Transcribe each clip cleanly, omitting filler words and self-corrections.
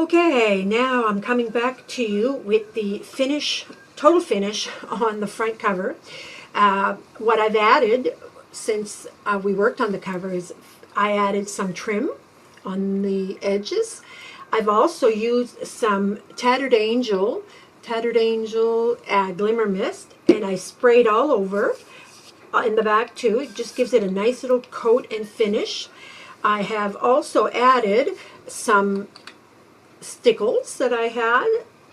Okay, now I'm coming back to you with the total finish on the front cover. What I've added since we worked on the cover is I added some trim on the edges. I've also used some Tattered Angel Glimmer Mist, and I sprayed all over in the back too. It just gives it a nice little coat and finish. I have also added some stickles that I had,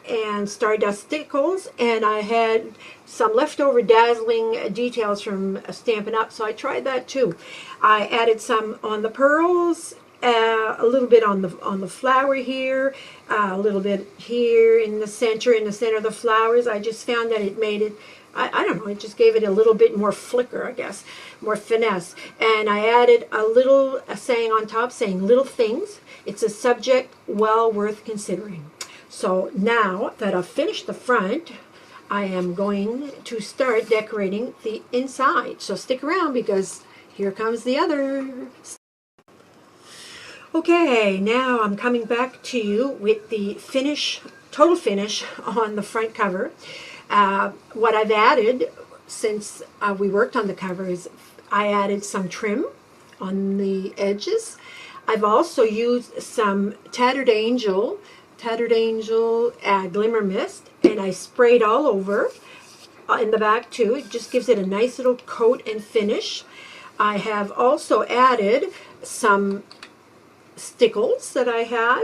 and Stardust stickles, and I had some leftover dazzling details from Stampin' Up, so I tried that too. I added some on the pearls, a little bit on the flower here, a little bit here in the center of the flowers. I just found that it made it, I don't know, it just gave it a little bit more flicker, I guess, more finesse. And I added a little saying on top, saying little things. It's a subject well worth considering. So now that I've finished the front, I am going to start decorating the inside. So stick around because here comes the other. Okay, now I'm coming back to you with the total finish on the front cover. What I've added since we worked on the cover is I added some trim on the edges. I've also used some Tattered Angel Glimmer Mist, and I sprayed all over in the back too. It just gives it a nice little coat and finish. I have also added some stickles that I had,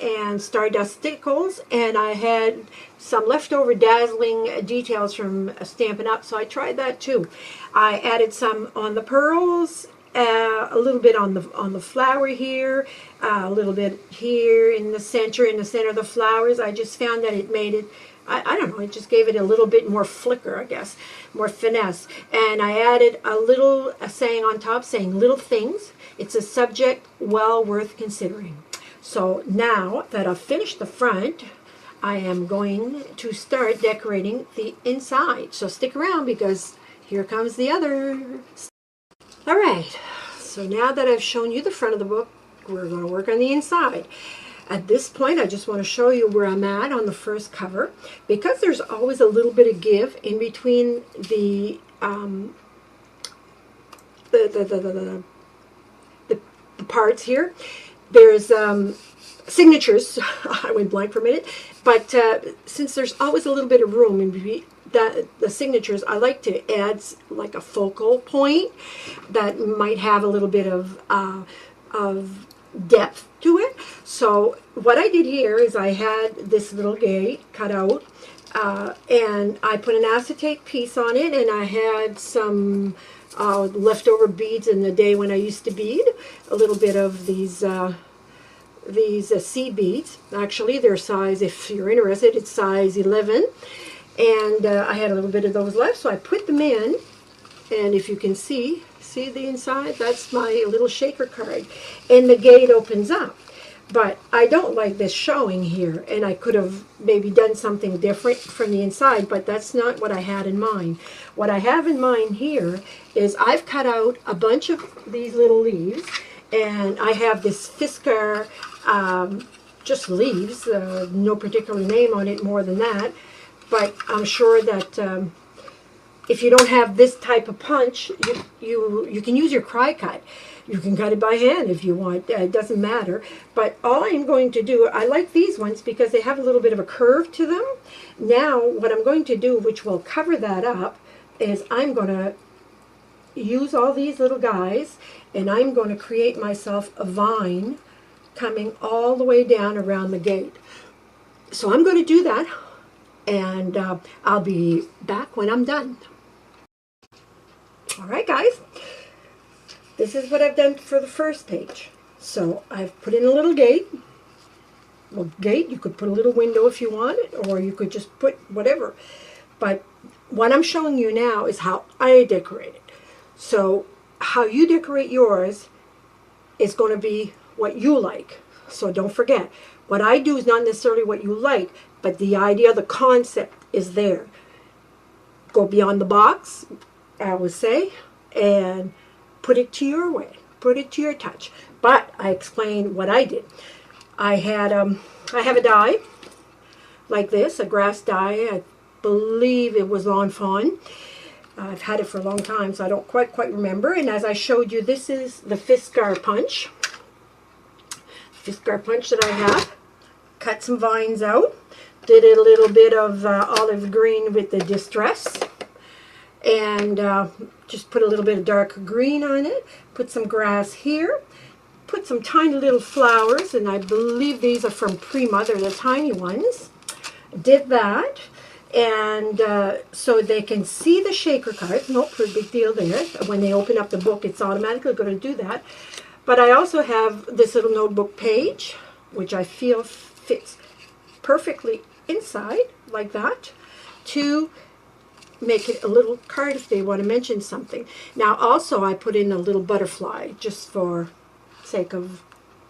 and Stardust stickles, and I had some leftover dazzling details from Stampin' Up, so I tried that too. I added some on the pearls, a little bit on the flower here, a little bit here in the center of the flowers. I just found that it made it, I don't know, it just gave it a little bit more flicker, I guess, more finesse. And I added a little saying on top, saying little things. It's a subject well worth considering. So now that I've finished the front, I am going to start decorating the inside. So stick around because here comes the other. All right, so now that I've shown you the front of the book, we're going to work on the inside. At this point, I just want to show you where I'm at on the first cover, because there's always a little bit of give in between the parts here. There's signatures. I went blank for a minute, but since there's always a little bit of room in between the signatures, I like to add like a focal point that might have a little bit of depth to it. So what I did here is I had this little gate cut out, and I put an acetate piece on it, and I had some leftover beads in the day when I used to bead, a little bit of these seed beads. Actually, they're size, if you're interested, it's size 11. And I had a little bit of those left, so I put them in, and if you can see the inside, that's my little shaker card, and the gate opens up. But I don't like this showing here, and I could have maybe done something different from the inside, but that's not what I had in mind. What I have in mind here is I've cut out a bunch of these little leaves, and I have this Fiskar, just leaves, no particular name on it more than that. But I'm sure that if you don't have this type of punch, you can use your cry cut. You can cut it by hand if you want. It doesn't matter. But all I'm going to do, I like these ones because they have a little bit of a curve to them. Now, what I'm going to do, which will cover that up, is I'm going to use all these little guys, and I'm going to create myself a vine coming all the way down around the gate. So I'm going to do that. And I'll be back when I'm done. All right, guys. This is what I've done for the first page. So I've put in a little gate. Well, gate, you could put a little window if you want it, or you could just put whatever. But what I'm showing you now is how I decorate it. So how you decorate yours is going to be what you like. So don't forget, what I do is not necessarily what you like, but the idea, the concept is there. Go beyond the box, I would say, and put it to your way. Put it to your touch. But I explained what I did. I had I have a die like this, a grass die. I believe it was Lawn Fawn. I've had it for a long time, so I don't quite remember. And as I showed you, this is the Fiskar punch. Fiskar punch that I have. Cut some vines out. Did a little bit of olive green with the distress. And just put a little bit of dark green on it. Put some grass here. Put some tiny little flowers, and I believe these are from Prima. They're the tiny ones. Did that. And so they can see the shaker cards. No big deal there. When they open up the book, it's automatically going to do that. But I also have this little notebook page, which I feel fits perfectly inside, like that, to make it a little card if they want to mention something. Now, also, I put in a little butterfly, just for sake of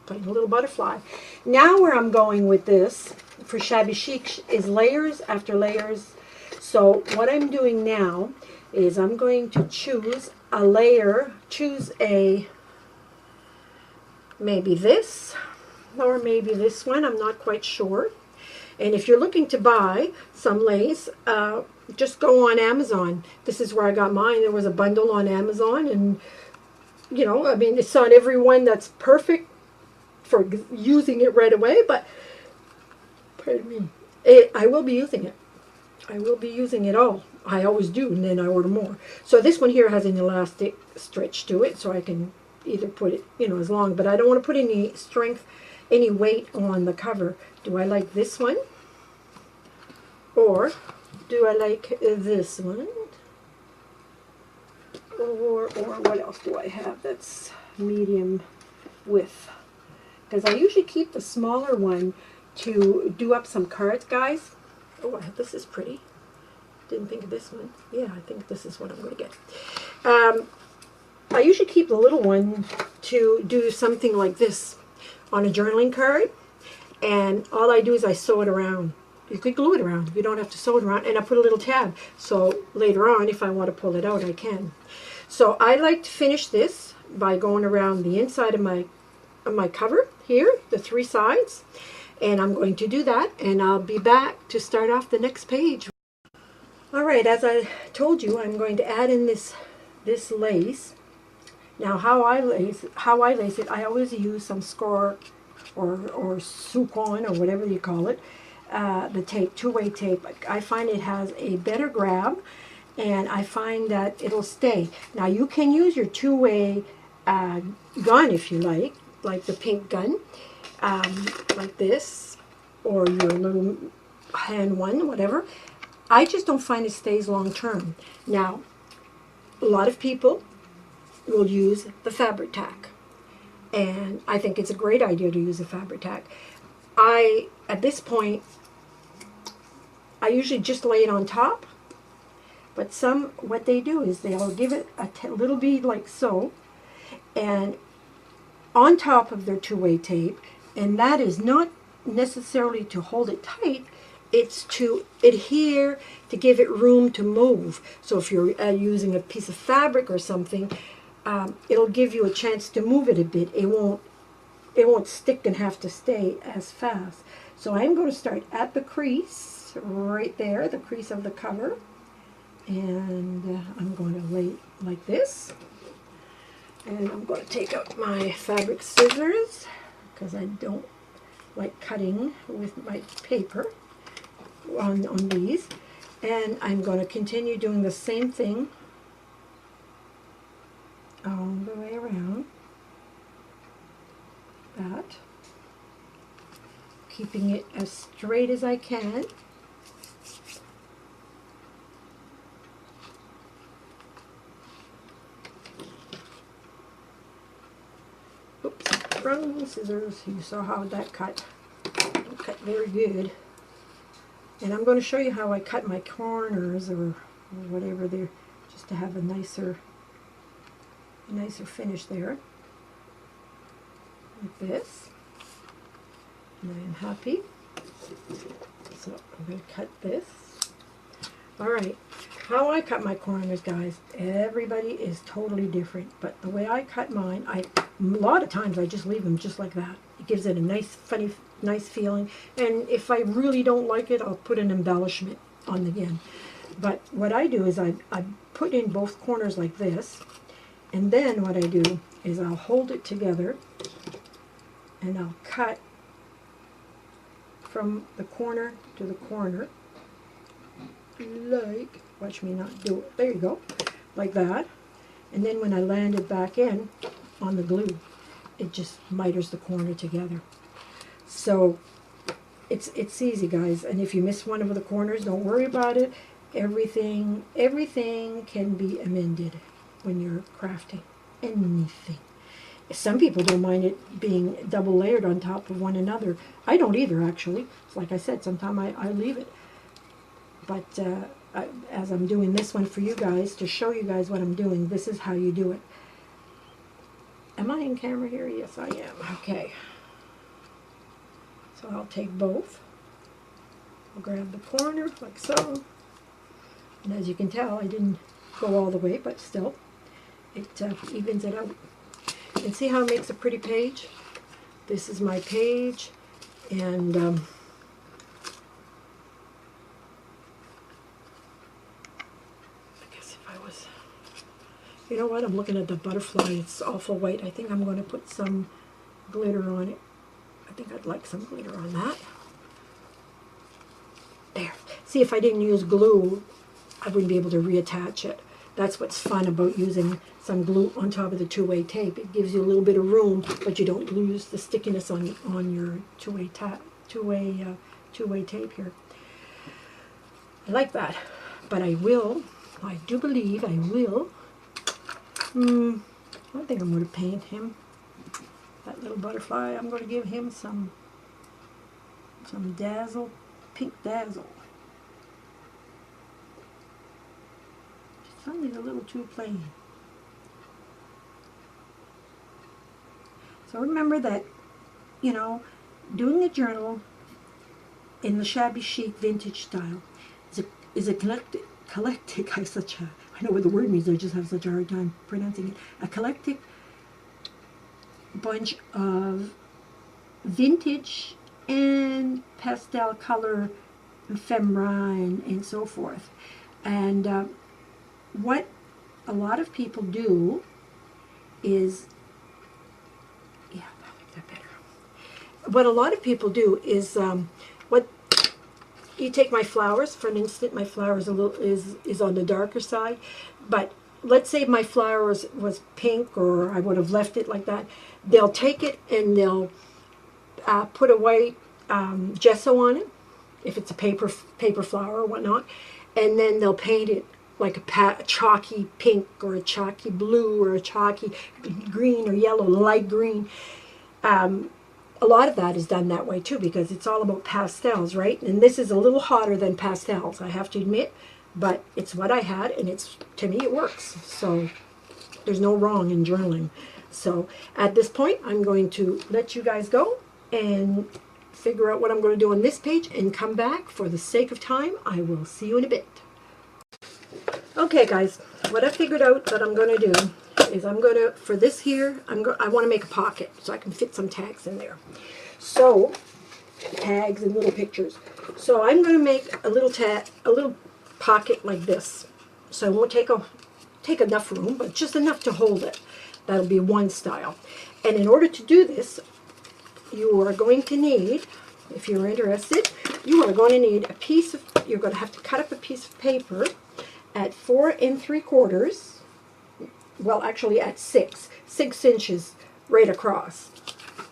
putting a little butterfly. Now, where I'm going with this, for Shabby Chic, is layers after layers. So what I'm doing now is I'm going to choose a layer, maybe this, or maybe this one, I'm not quite sure. And if you're looking to buy some lace, just go on Amazon. This is where I got mine. There was a bundle on Amazon, and you know, I mean, it's not every one that's perfect for using it right away, but pardon me, I will be using it. I will be using it all. I always do, and then I order more. So this one here has an elastic stretch to it, so I can either put it, you know, as long, but I don't want to put any strength, any weight on the cover. Do I like this one? Or do I like this one? Or what else do I have that's medium width? Because I usually keep the smaller one to do up some cards, guys. Oh, this is pretty. Didn't think of this one. Yeah, I think this is what I'm going to get. I usually keep the little one to do something like this on a journaling card. And all I do is I sew it around. You could glue it around. You don't have to sew it around. And I put a little tab. So later on, if I want to pull it out, I can. So I like to finish this by going around the inside of my cover here, the 3 sides. And I'm going to do that. And I'll be back to start off the next page. All right, as I told you, I'm going to add in this lace. Now, how I lace it, I always use some score or sucon or whatever you call it, the tape, 2-way tape. I find it has a better grab, and I find that it'll stay. Now, you can use your 2-way gun if you like the pink gun, like this, or your little hand one, whatever. I just don't find it stays long term. Now, a lot of people will use the fabric tack, and I think it's a great idea to use a fabric tack. At this point, I usually just lay it on top, but what they do is they'll give it a little bead like so, and on top of their 2-way tape, and that is not necessarily to hold it tight, it's to adhere, to give it room to move. So if you're using a piece of fabric or something, it'll give you a chance to move it a bit. It won't stick and have to stay as fast. So I'm going to start at the crease, right there, the crease of the cover. And I'm going to lay it like this. And I'm going to take out my fabric scissors, because I don't like cutting with my paper on these. And I'm going to continue doing the same thing all the way around that, keeping it as straight as I can. Oops, wrong scissors. You saw how that cut. Cut very good. And I'm going to show you how I cut my corners or whatever there, just to have a nicer finish there. Like this. And I am happy. So I'm going to cut this. Alright, how I cut my corners, guys, everybody is totally different. But the way I cut mine, a lot of times I just leave them just like that. It gives it a nice, funny, nice feeling. And if I really don't like it, I'll put an embellishment on the end. But what I do is I put in both corners like this, and then what I do is I'll hold it together and I'll cut from the corner to the corner, like, watch me not do it, there you go, like that. And then when I land it back in on the glue, it just miters the corner together. So it's easy, guys. And if you miss one of the corners, don't worry about it. Everything can be amended when you're crafting anything. Some people don't mind it being double layered on top of one another. I don't either, actually. It's like I said, sometimes I leave it. But as I'm doing this one for you guys, to show you guys what I'm doing, this is how you do it. Am I in camera here? Yes, I am. Okay. So I'll take both. I'll grab the corner like so. And as you can tell, I didn't go all the way, but still, it evens it out. And see how it makes a pretty page? This is my page, and I guess if I was, you know what, I'm looking at the butterfly, it's awful white. I think I'm going to put some glitter on it. I think I'd like some glitter on that. There. See, if I didn't use glue, I wouldn't be able to reattach it. That's what's fun about using some glue on top of the two-way tape. It gives you a little bit of room, but you don't lose the stickiness on your two-way tape here. I like that, but I do believe I will. I think I'm going to paint him. That little butterfly, I'm going to give him some dazzle, pink dazzle. Something a little too plain. So remember that, you know, doing a journal in the shabby chic vintage style is a eclectic. I know what the word means, I just have such a hard time pronouncing it. A eclectic bunch of vintage and pastel color ephemera and so forth. And what a lot of people do is, yeah, I'll make that better. What a lot of people do is, what you take my flowers, for an instant, my flowers is on the darker side, but let's say my flowers was pink, or I would have left it like that. They'll take it and they'll put a white gesso on it, if it's a paper flower or whatnot, and then they'll paint it like a chalky pink or a chalky blue or a chalky green or yellow, light green. A lot of that is done that way too, because it's all about pastels, right? And this is a little hotter than pastels, I have to admit, but it's what I had, and to me it works. So there's no wrong in journaling. So at this point, I'm going to let you guys go and figure out what I'm going to do on this page and come back. For the sake of time, I will see you in a bit. Okay guys, what I figured out that I'm going to do is for this here, I want to make a pocket so I can fit some tags in there. So, tags and little pictures. So I'm going to make a little pocket like this. So it won't take enough room, but just enough to hold it. That'll be one style. And in order to do this, you are going to need, if you're interested, you are going to need you're going to have to cut up a piece of paper at 4 3/4, well actually at 6 inches right across.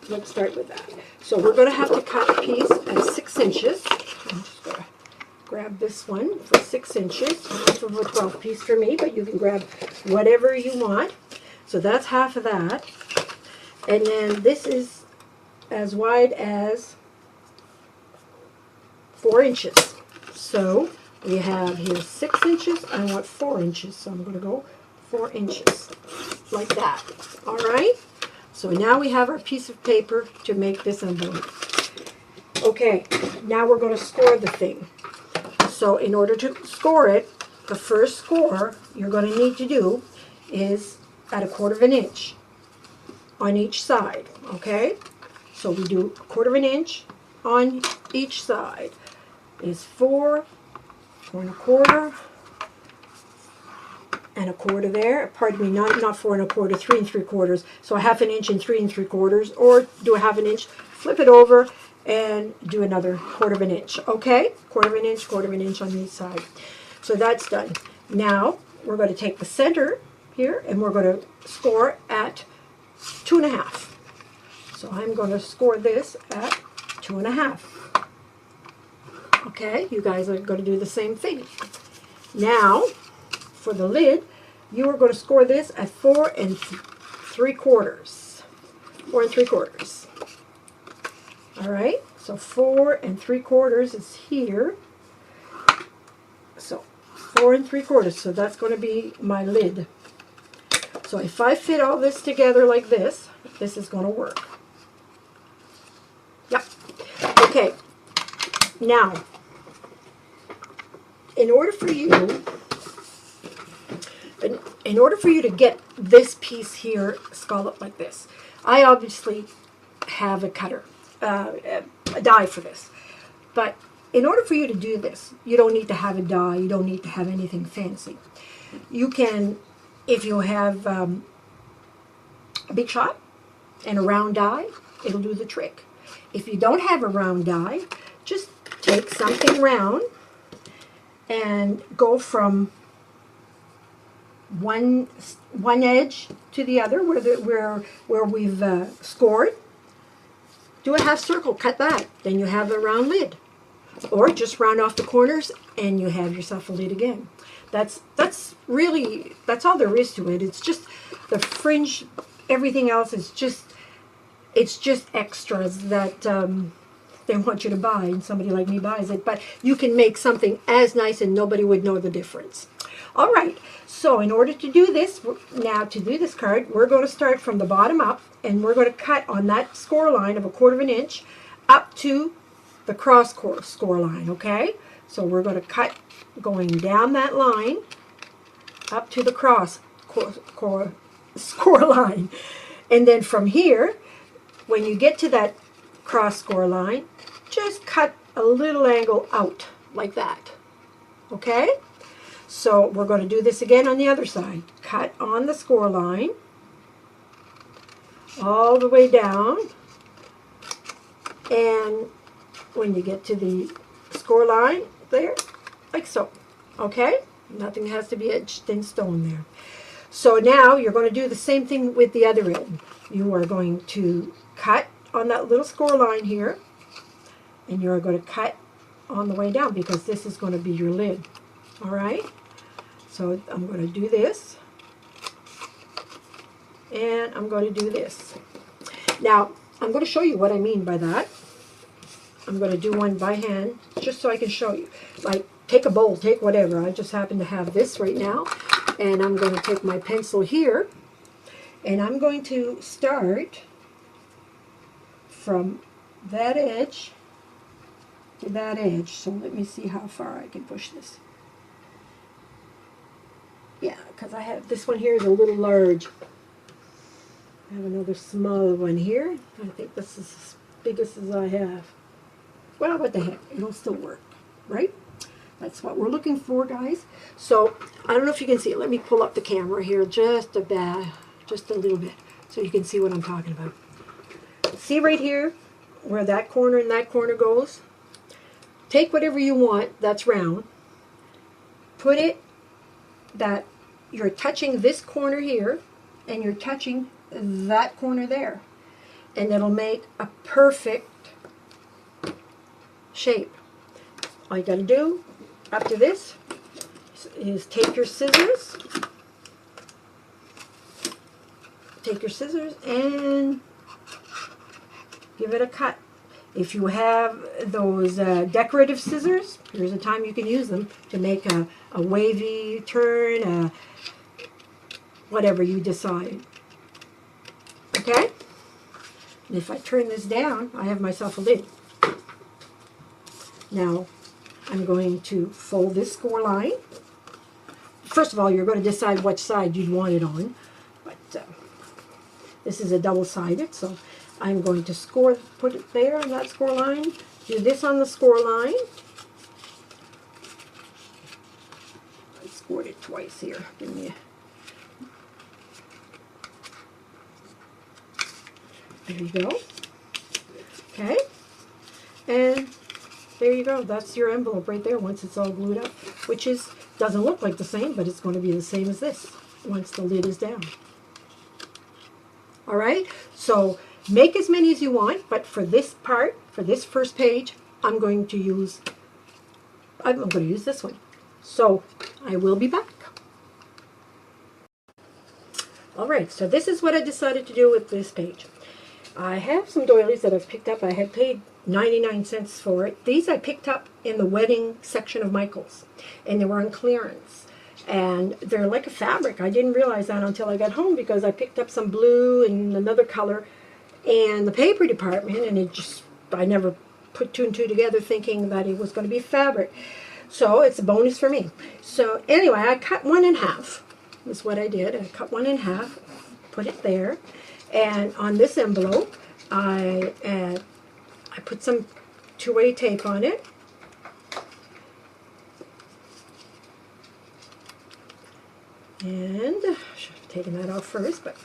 Let's start with that. So we're going to have to cut a piece at 6 inches. I'm just going to grab this one for 6 inches, half of a 12 piece for me, but you can grab whatever you want. So that's half of that. And then this is as wide as 4 inches. So we have here 6 inches. I want 4 inches, so I'm going to go 4 inches, like that. All right? So now we have our piece of paper to make this envelope. Okay, now we're going to score the thing. So in order to score it, the first score you're going to need to do is at 1/4 inch. on each side, okay? So we do 1/4 of an inch on each side. Is 4, 4 1/4, and 1/4 there. Pardon me, not 4 1/4, 3 3/4. So a 1/2 inch and 3 3/4, or do a 1/2 inch, flip it over, and do another 1/4 inch. Okay, 1/4 inch, 1/4 inch on each side. So that's done. Now we're going to take the center here, and we're going to score at 2 1/2. So I'm going to score this at 2 1/2. Okay, you guys are going to do the same thing. Now, for the lid, you are going to score this at 4 3/4. 4 3/4. All right, so 4 3/4 is here. So 4 3/4. So that's going to be my lid. So if I fit all this together like this, this is going to work. Yep. Okay. Now, in order for you to get this piece here scalloped like this, I obviously have a cutter, a die for this. But in order for you to do this, you don't need to have a die. You don't need to have anything fancy. You can, if you have a big shot and a round die, it'll do the trick. If you don't have a round die, just take something round and go from one edge to the other where we've scored. Do a half circle, cut that, then you have a round lid. Or just round off the corners and you have yourself a lid again. That's all there is to it. It's just the fringe. Everything else is just extras that they want you to buy, and somebody like me buys it. But you can make something as nice and nobody would know the difference. All right, so in order to do this, now to do this card, we're going to start from the bottom up, and we're going to cut on that score line of 1/4 inch up to the cross score line, okay? So we're going to cut going down that line up to the cross score line. And then from here, when you get to that cross score line, just cut a little angle out like that, okay? So we're going to do this again on the other side. Cut on the score line all the way down, and when you get to the score line there, like so, okay? Nothing has to be etched in stone there. So now you're going to do the same thing with the other end. You are going to cut on that little score line here, and you're going to cut on the way down because this is going to be your lid. All right? So I'm going to do this, and I'm going to do this. Now, I'm going to show you what I mean by that. I'm going to do one by hand just so I can show you. Like, take a bowl, take whatever. I just happen to have this right now. And I'm going to take my pencil here, and I'm going to start from that edge to that edge. So let me see how far I can push this. Yeah, because I have this one here is a little large. I have another small one here. I think this is as biggest as I have. Well, what the heck, it'll still work, right? That's what we're looking for, guys. So, I don't know if you can see it. Let me pull up the camera here just a little bit, so you can see what I'm talking about. See right here, where that corner and that corner goes? Take whatever you want that's round. Put it that you're touching this corner here, and you're touching that corner there. And it'll make a perfect shape. All you got to do up to this is take your scissors and give it a cut. If you have those decorative scissors, here's a time you can use them to make a wavy turn, whatever you decide. Okay? And if I turn this down, I have myself a lid. Now, I'm going to fold this score line. First of all, you're going to decide which side you'd want it on. But This is a double-sided, so I'm going to put it there on that score line. Do this on the score line. I scored it twice here. Give me there you go. Okay. And there you go. That's your envelope right there once it's all glued up, which doesn't look like the same, but it's going to be the same as this once the lid is down. All right, so make as many as you want, but for this part, for this first page, I'm going to use this one. So I will be back. All right, so this is what I decided to do with this page. I have some doilies that I've picked up. I had paid 99 cents for it. These I picked up in the wedding section of Michael's, and they were on clearance. And they're like a fabric. I didn't realize that until I got home because I picked up some blue and another color in the paper department, and I never put two and two together thinking that it was going to be fabric. So it's a bonus for me. So anyway, I cut one in half. That's what I did. I cut one in half, put it there, and on this envelope, I put some two-way tape on it. And I should have taken that off first, but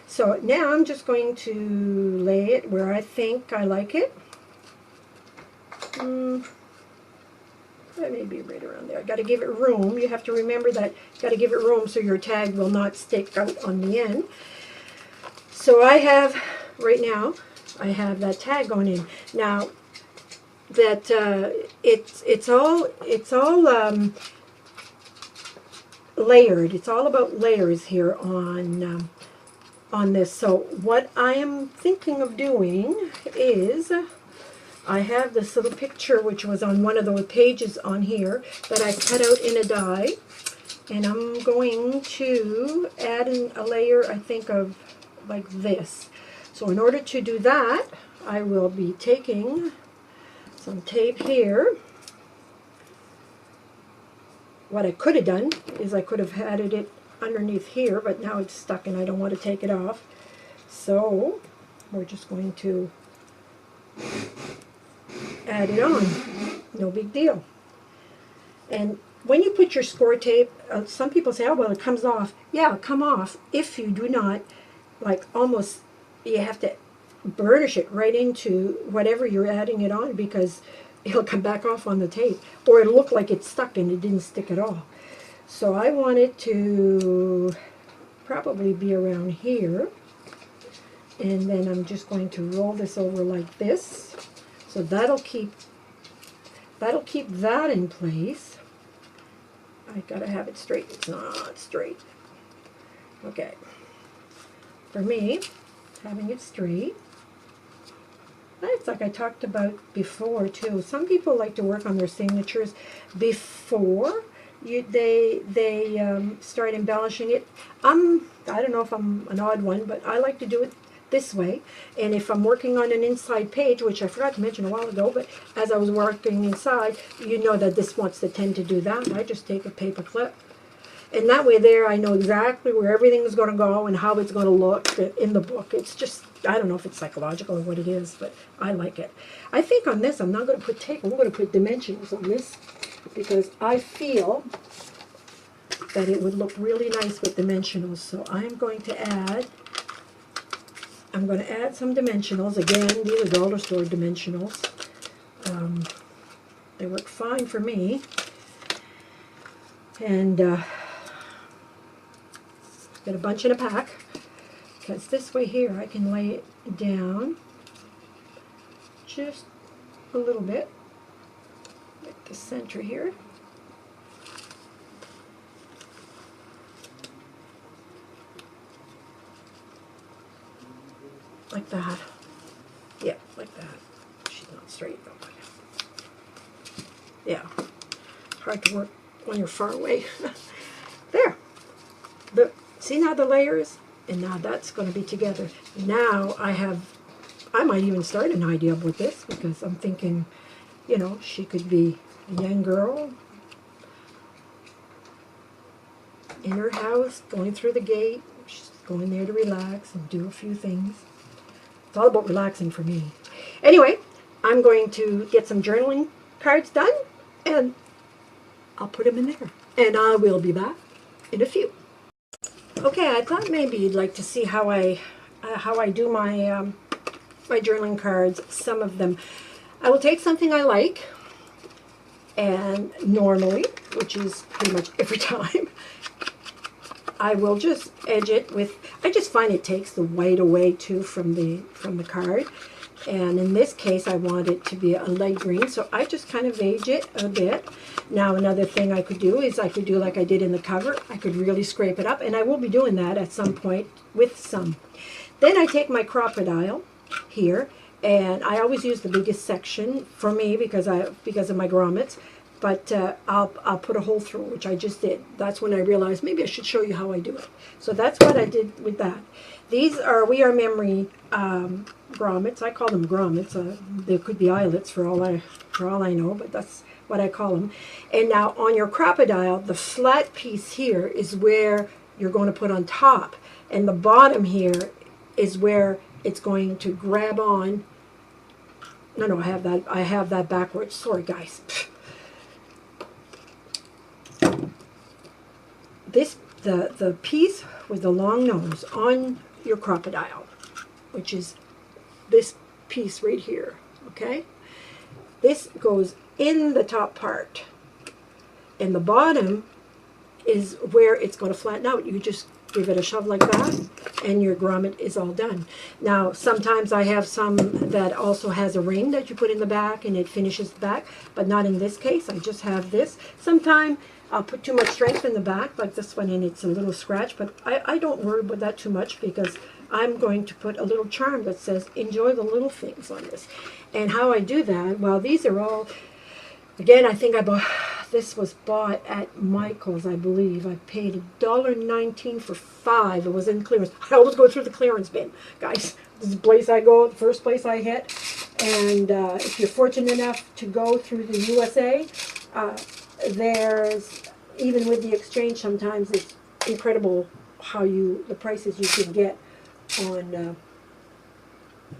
so now I'm just going to lay it where I think I like it. That may be right around there. I got to give it room. You have to remember that you got to give it room so your tag will not stick out on the end. So I have right now I have that tag going in. Now that it's all layered. It's all about layers here on this. So what I am thinking of doing is I have this little picture which was on one of those pages on here that I cut out in a die, and I'm going to add in a layer, I think, of like this. So in order to do that, I will be taking some tape here. What I could have done is I could have added it underneath here, but now it's stuck and I don't want to take it off. So we're just going to add it on. No big deal. And when you put your score tape, some people say, oh, well, it comes off. Yeah, it'll come off if you do not, like, almost, you have to burnish it right into whatever you're adding it on, because it'll come back off on the tape, or it'll look like it's stuck and it didn't stick at all. So I want it to probably be around here, and then I'm just going to roll this over like this. So that'll keep that in place. I gotta have it straight. It's not straight. Okay. For me, having it straight. It's like I talked about before too. Some people like to work on their signatures before they start embellishing it. I don't know if I'm an odd one, but I like to do it this way. And if I'm working on an inside page, which I forgot to mention a while ago, but as I was working inside, you know that this wants to tend to do that. I just take a paper clip. And that way there, I know exactly where everything is going to go and how it's going to look in the book. It's just, I don't know if it's psychological or what it is, but I like it. I think on this, I'm not going to put tape. I'm going to put dimensionals on this because I feel that it would look really nice with dimensionals. So I'm going to add some dimensionals. Again, these are dollar store dimensionals. They work fine for me. And get a bunch in a pack, because this way here I can lay it down just a little bit at the center here. Like that. Yeah, like that. She's not straight though. Yeah. Hard to work when you're far away. There. See now the layers? And now that's going to be together. Now I might even start an idea with this, because I'm thinking, you know, she could be a young girl in her house, going through the gate. She's go in there to relax and do a few things. It's all about relaxing for me. Anyway, I'm going to get some journaling cards done, and I'll put them in there. And I will be back in a few. Okay, I thought maybe you'd like to see how I do my my journaling cards. Some of them, I will take something I like, and normally, which is pretty much every time, I will just edge it with. I just find it takes the white away too from the card. And in this case, I want it to be a light green, so I just kind of age it a bit. Now, another thing I could do is I could do like I did in the cover. I could really scrape it up, and I will be doing that at some point with some. Then I take my crocodile here, and I always use the biggest section for me because of my grommets. But I'll put a hole through, which I just did. That's when I realized maybe I should show you how I do it. So that's what I did with that. These are We Are Memory grommets. I call them grommets. They could be eyelets for all I know, but that's what I call them. And now on your crocodile, the flat piece here is where you're going to put on top, and the bottom here is where it's going to grab on. No, I have that backwards. Sorry, guys. The piece with the long nose on your crocodile, which is this piece right here, okay? This goes in the top part, and the bottom is where it's going to flatten out. You just give it a shove like that, and your grommet is all done. Now, sometimes I have some that also has a ring that you put in the back, and it finishes the back, but not in this case. I just have this. Sometimes I'll put too much strength in the back, like this one, and it's a little scratch, but I don't worry about that too much because I'm going to put a little charm that says, enjoy the little things on this. And how I do that, well, these are all, again, I think this was bought at Michael's, I believe. I paid $1.19 for 5. It was in clearance. I always go through the clearance bin, guys. This is the place I go, the first place I hit. And if you're fortunate enough to go through the USA, there's, even with the exchange, sometimes it's incredible how the prices you can get on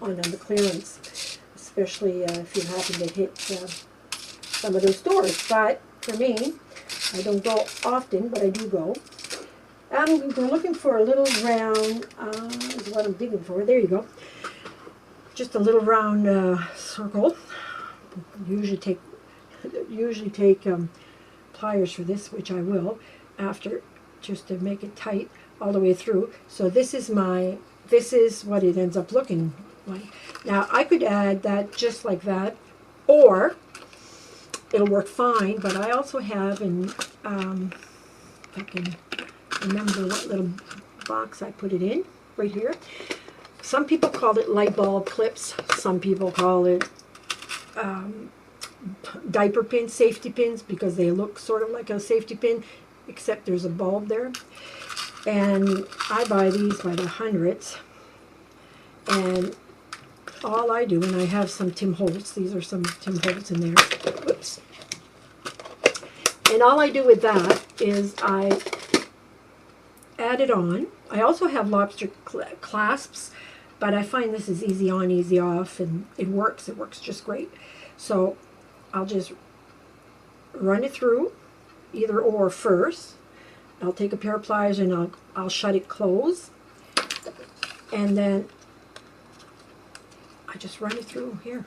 the clearance, especially if you happen to hit some of those stores. But for me, I don't go often, but I do go. I'm looking for a little round, is what I'm digging for. There you go. Just a little round circle. Usually take pliers for this, which I will after, just to make it tight all the way through. So this is what it ends up looking like. Now I could add that just like that, or it'll work fine, but I also have, and if I can remember what little box I put it in, right here. Some people call it light bulb clips. Some people call it diaper pins, safety pins, because they look sort of like a safety pin, except there's a bulb there. And I buy these by the hundreds. And all I do, and I have some Tim Holtz, these are some Tim Holtz in there. Whoops. And all I do with that is I add it on. I also have lobster clasps, but I find this is easy on, easy off, and it works. It works just great. So I'll just run it through, either or first. I'll take a pair of pliers and I'll shut it closed, and then I just run it through here.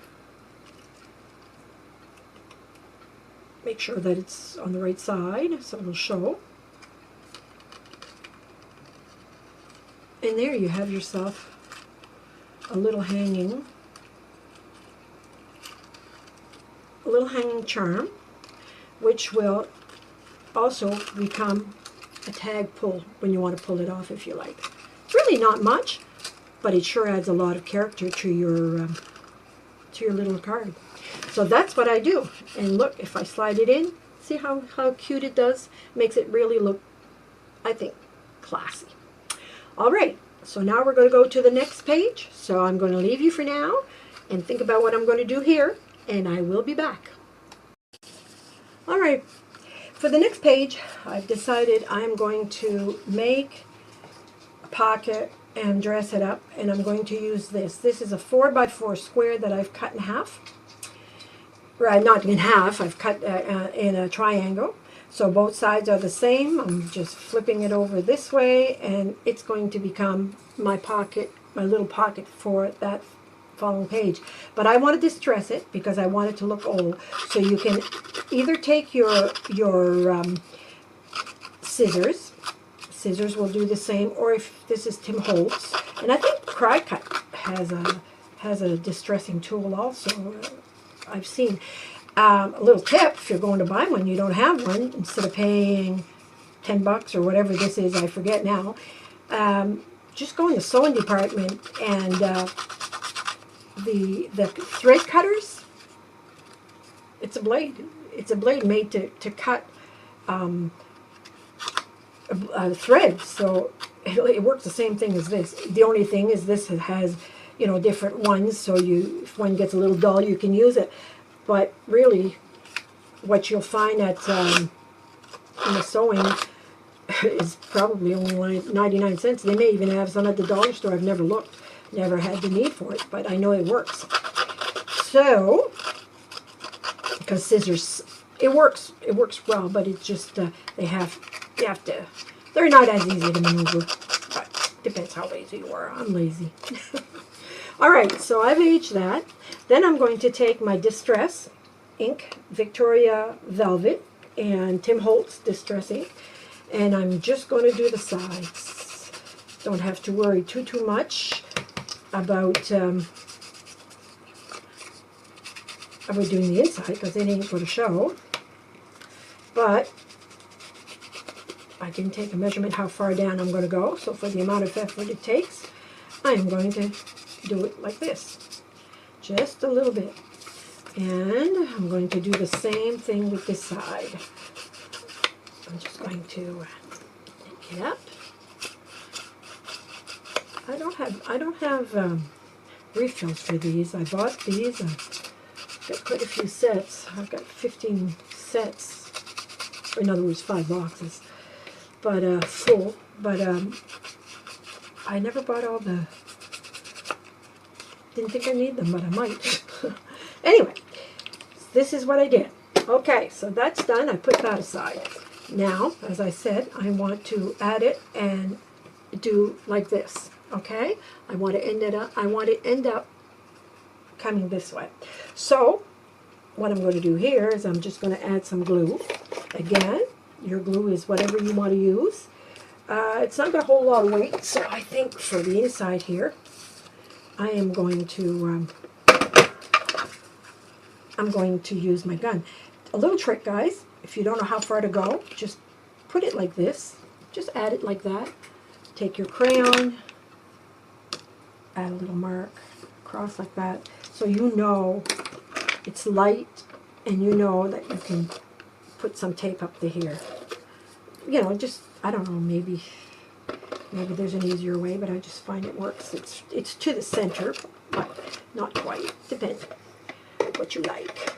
Make sure that it's on the right side so it'll show. And there you have yourself a little hanging charm, which will also become a tag pull when you want to pull it off if you like. It's really not much, but it sure adds a lot of character to your little card. So that's what I do. And look, if I slide it in, see how cute it does? Makes it really look, I think, classy. All right, so now we're going to go to the next page. So I'm going to leave you for now and think about what I'm going to do here, and I will be back. All right, for the next page, I've decided I'm going to make a pocket and dress it up, and I'm going to use this. This is a 4x4 square that I've cut in half. Right, not in half, I've cut in a triangle. So both sides are the same. I'm just flipping it over this way, and it's going to become my pocket, my little pocket for that following page. But I want to distress it because I want it to look old. So you can either take your scissors. Scissors will do the same, or if this is Tim Holtz, and I think Cry-Cut has a distressing tool also. I've seen. A little tip: if you're going to buy one, you don't have one, instead of paying $10 or whatever this is, I forget now. Just go in the sewing department, and the thread cutters. It's a blade. It's a blade made to cut thread. So it works the same thing as this. The only thing is this has, you know, different ones. So if one gets a little dull, you can use it. But really, what you'll find at in the sewing is probably only 99 cents. They may even have some at the dollar store. I've never looked, never had the need for it, but I know it works. So, because scissors, it works well, but it's just you have to. They're not as easy to maneuver, but depends how lazy you are. I'm lazy. All right, so I've aged that. Then I'm going to take my Distress ink, Victoria Velvet, and Tim Holtz Distress ink, and I'm just going to do the sides. Don't have to worry too much about doing the inside, because it ain't going to show. But I can take a measurement how far down I'm going to go. So for the amount of effort it takes, I am going to do it like this, just a little bit. And I'm going to do the same thing with this side. I'm just going to pick it up. I don't have refills for these. I bought these. I've got quite a few sets. I've got 15 sets. In other words, 5 boxes, but full. But I never bought all the. Didn't think I need them, but I might. Anyway, this is what I did. Okay, so that's done. I put that aside. Now, as I said, I want to add it and do like this. Okay, I want to end up coming this way. So what I'm going to do here is I'm just going to add some glue. Again, your glue is whatever you want to use. It's not got a whole lot of weight, so I think for the inside here, I am going to use my gun. A little trick, guys. If you don't know how far to go, just put it like this. Just add it like that. Take your crayon, add a little mark across like that, so you know it's light, and you know that you can put some tape up to here. You know, just, I don't know, maybe there's an easier way, but I just find it works. It's to the center, but not quite. Depends what you like.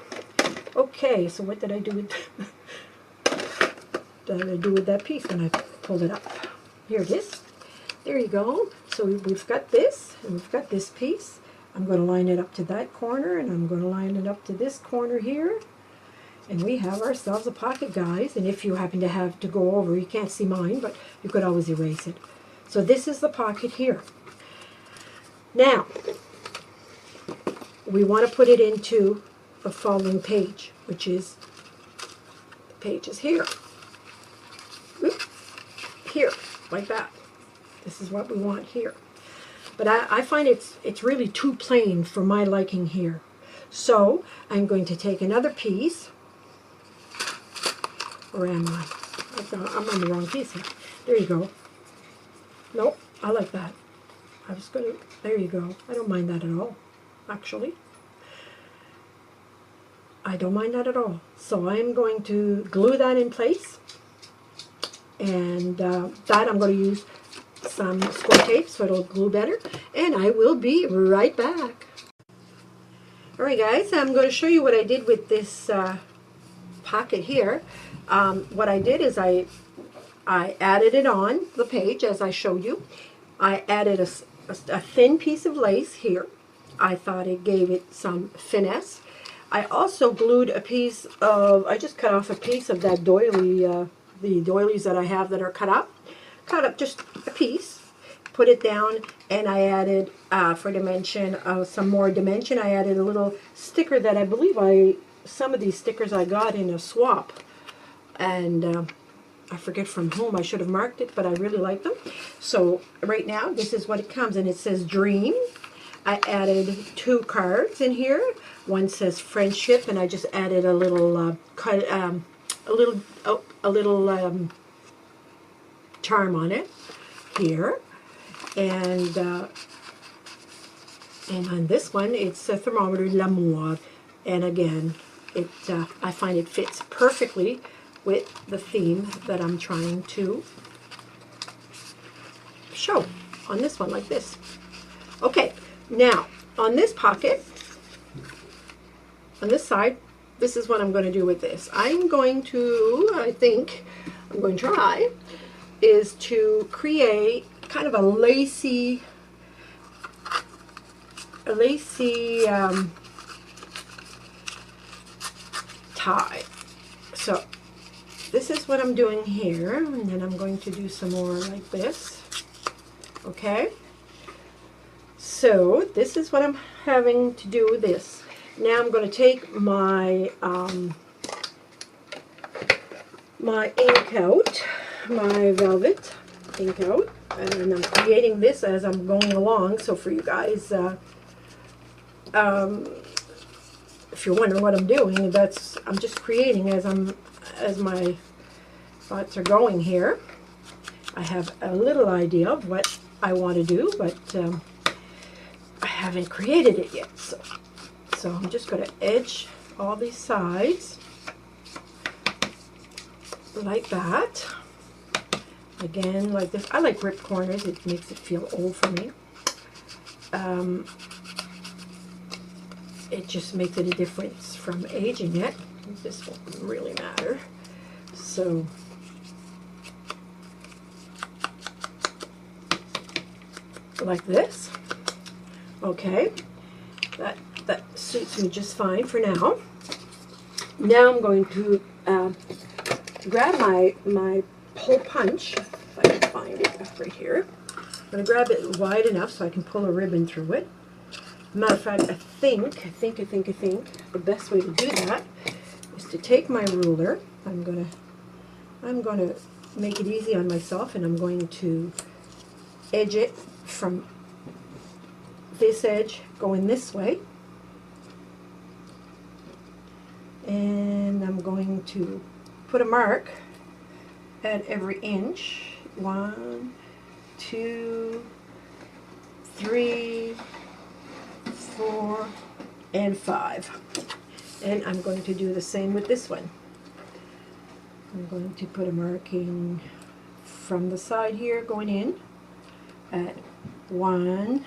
Okay, so what did I do with that piece when I pulled it up? Here it is. There you go. So we've got this, and we've got this piece. I'm going to line it up to that corner, and I'm going to line it up to this corner here. And we have ourselves a pocket, guys. And if you happen to have to go over, you can't see mine, but you could always erase it. So this is the pocket here. Now, we want to put it into a following page, which is, the page is here. Oop, here, like that. This is what we want here. But I find it's really too plain for my liking here. So I'm going to take another piece. Or am I? I'm on the wrong piece here. There you go. Nope, I like that. I was going to, there you go. I don't mind that at all, actually. I don't mind that at all. So I'm going to glue that in place. And that I'm going to use some score tape so it'll glue better. And I will be right back. Alright guys, I'm going to show you what I did with this pocket here. What I did is I added it on the page as I showed you. I added a thin piece of lace here. I thought it gave it some finesse. I also glued a piece of, I just cut off a piece of that doily, the doilies that I have that are cut up just a piece, put it down, and I added, for dimension, some more dimension, I added a little sticker that I believe some of these stickers I got in a swap, and I forget from whom. I should have marked it, but I really like them. So right now, this is what it comes, and it says Dream. I added 2 cards in here. One says Friendship, and I just added a little charm on it here, and on this one, it's a thermometer L'Amour, and again, I find it fits perfectly with the theme that I'm trying to show on this one, like this. Okay, now on this pocket, on this side, this is what I'm going to do with this. I think I'm going to try, is to create kind of a lacy tie. So this is what I'm doing here, and then I'm going to do some more like this. Okay, so this is what I'm having to do with this. Now I'm going to take my my ink out, my velvet ink out, and I'm creating this as I'm going along. So for you guys, if you're wondering what I'm doing, I'm just creating as my thoughts are going here. I have a little idea of what I want to do, but I haven't created it yet. So I'm just going to edge all these sides like that. Again, like this. I like ripped corners. It makes it feel old for me. It just makes it a difference from aging it. This won't really matter. So like this. Okay, that suits me just fine for now. Now I'm going to grab my hole punch, if I can find it right here. I'm going to grab it wide enough so I can pull a ribbon through it. Matter of fact, I think the best way to do that is to take my ruler. I'm gonna make it easy on myself, and I'm going to edge it from this edge going this way, and I'm going to put a mark at every inch. 1, 2, 3, 4, and 5. And I'm going to do the same with this one. I'm going to put a marking from the side here going in at 1,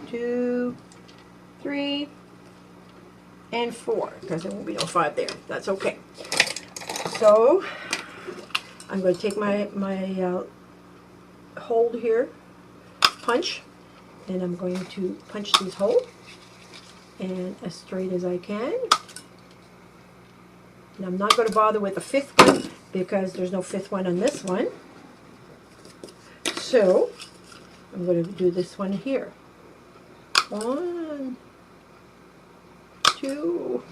2, 3, and 4, because there won't be no 5 there. That's okay. So I'm going to take my hold here, punch, and I'm going to punch these holes and as straight as I can. And I'm not going to bother with the 5th one because there's no 5th one on this one. So I'm going to do this one here. 1, 2,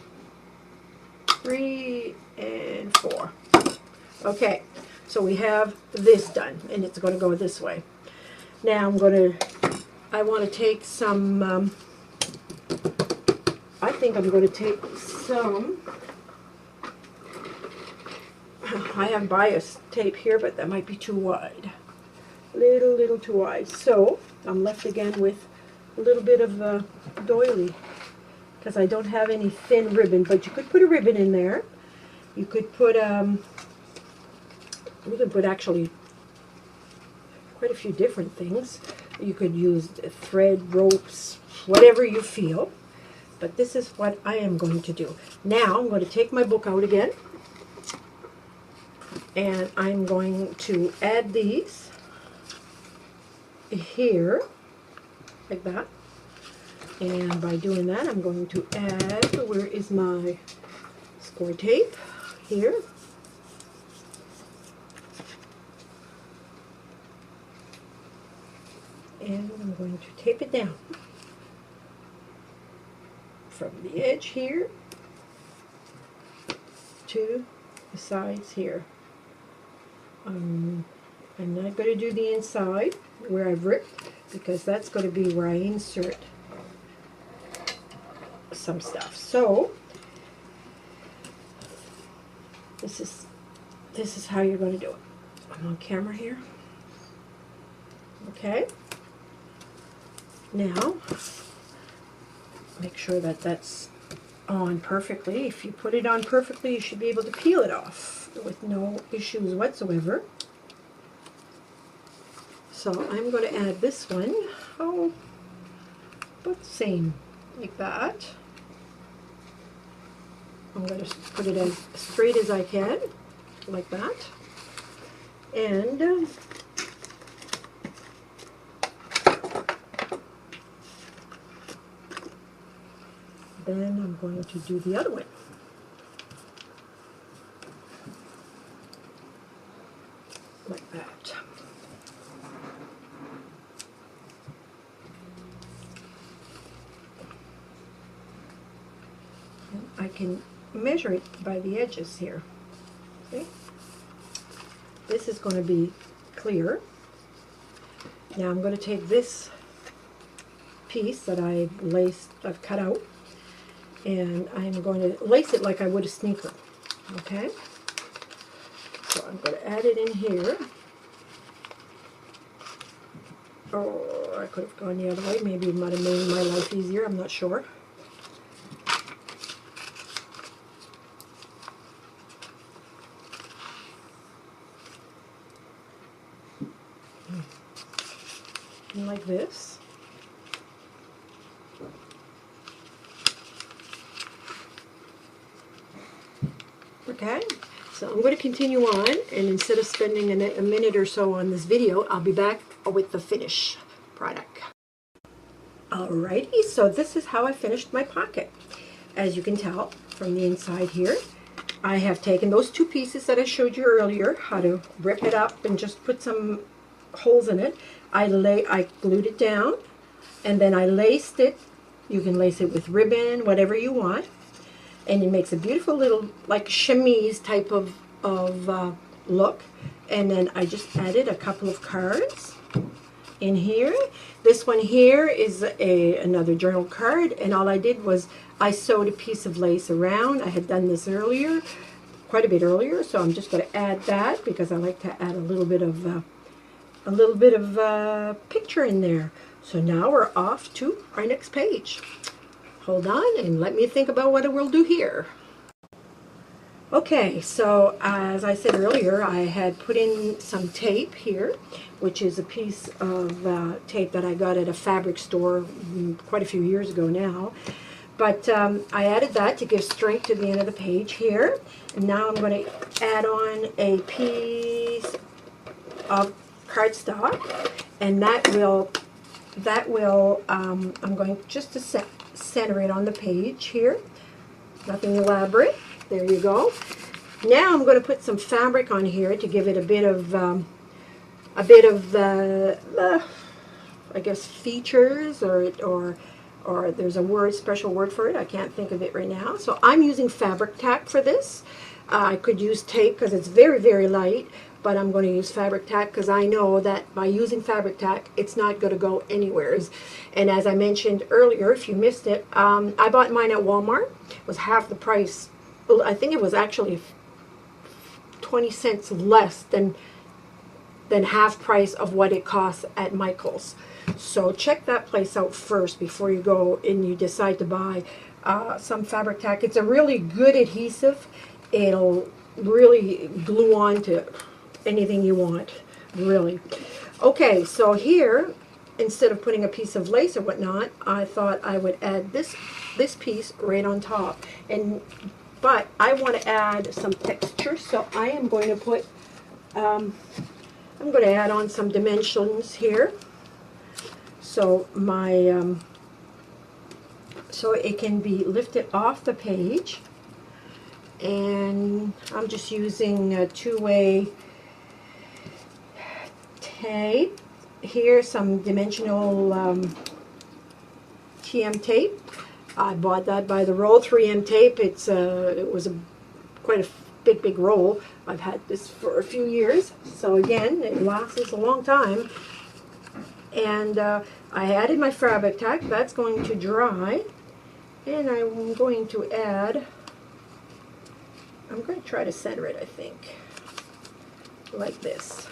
3, and 4. Okay, so we have this done, and it's going to go this way. Now I want to take some, I think I'm going to take some, I have bias tape here, but that might be too wide. Little too wide. So I'm left again with a little bit of doily, because I don't have any thin ribbon, but you could put a ribbon in there. You could put actually quite a few different things. You could use thread, ropes, whatever you feel. But this is what I am going to do. Now I'm going to take my book out again, and I'm going to add these here, like that. And by doing that, I'm going to add, where is my score tape? Here. And I'm going to tape it down from the edge here to the sides here. I'm not going to do the inside where I've ripped, because that's going to be where I insert some stuff. So this is how you're going to do it. I'm on camera here. Okay. Now make sure that that's on perfectly. If you put it on perfectly, you should be able to peel it off with no issues whatsoever. So I'm going to add this one, about the same, like that. I'm going to put it as straight as I can, like that. And then I'm going to do the other one. Like that. And I can measure it by the edges here. See? This is going to be clear. Now I'm going to take this piece that I've cut out, and I'm going to lace it like I would a sneaker. Okay? So I'm going to add it in here. Oh, I could have gone the other way. Maybe it might have made my life easier. I'm not sure. And like this. Okay, so I'm going to continue on, and instead of spending a minute or so on this video, I'll be back with the finished product. Alrighty, so this is how I finished my pocket. As you can tell from the inside here, I have taken those two pieces that I showed you earlier, how to rip it up and just put some holes in it. I glued it down, and then I laced it. You can lace it with ribbon, whatever you want. And it makes a beautiful little, like, chemise type of look. And then I just added a couple of cards in here. This one here is another journal card, and all I did was I sewed a piece of lace around. I had done this earlier, quite a bit earlier, so I'm just going to add that because I like to add a little bit of picture in there. So now we're off to our next page. Hold on and let me think about what we'll do here. Okay, so as I said earlier, I had put in some tape here, which is a piece of tape that I got at a fabric store quite a few years ago now. But I added that to give strength to the end of the page here. And now I'm going to add on a piece of cardstock, and that will I'm going just to center it on the page here. Nothing elaborate. There you go. Now I'm going to put some fabric on here to give it a bit of I guess features, or there's a special word for it. I can't think of it right now. So I'm using fabric tack for this. I could use tape because it's very, very light, but I'm going to use fabric tack because I know that by using fabric tack, it's not going to go anywhere. And as I mentioned earlier, if you missed it, I bought mine at Walmart. It was half the price. I think it was actually 20 cents less than half price of what it costs at Michael's. So check that place out first before you go and you decide to buy some fabric tack. It's a really good adhesive. It'll really glue on to anything you want, really. Okay, so here, instead of putting a piece of lace or whatnot, I thought I would add this piece right on top. But I want to add some texture, so I am going to put I'm going to add on some dimensions here. so so it can be lifted off the page. And I'm just using a two-way tape. Here's some dimensional TM tape. I bought that by the roll, 3M tape. It was quite a big roll. I've had this for a few years, so again, it lasts a long time. And I added my fabric tack. That's going to dry, and I'm going to add. I'm going to try to center it, I think, like this.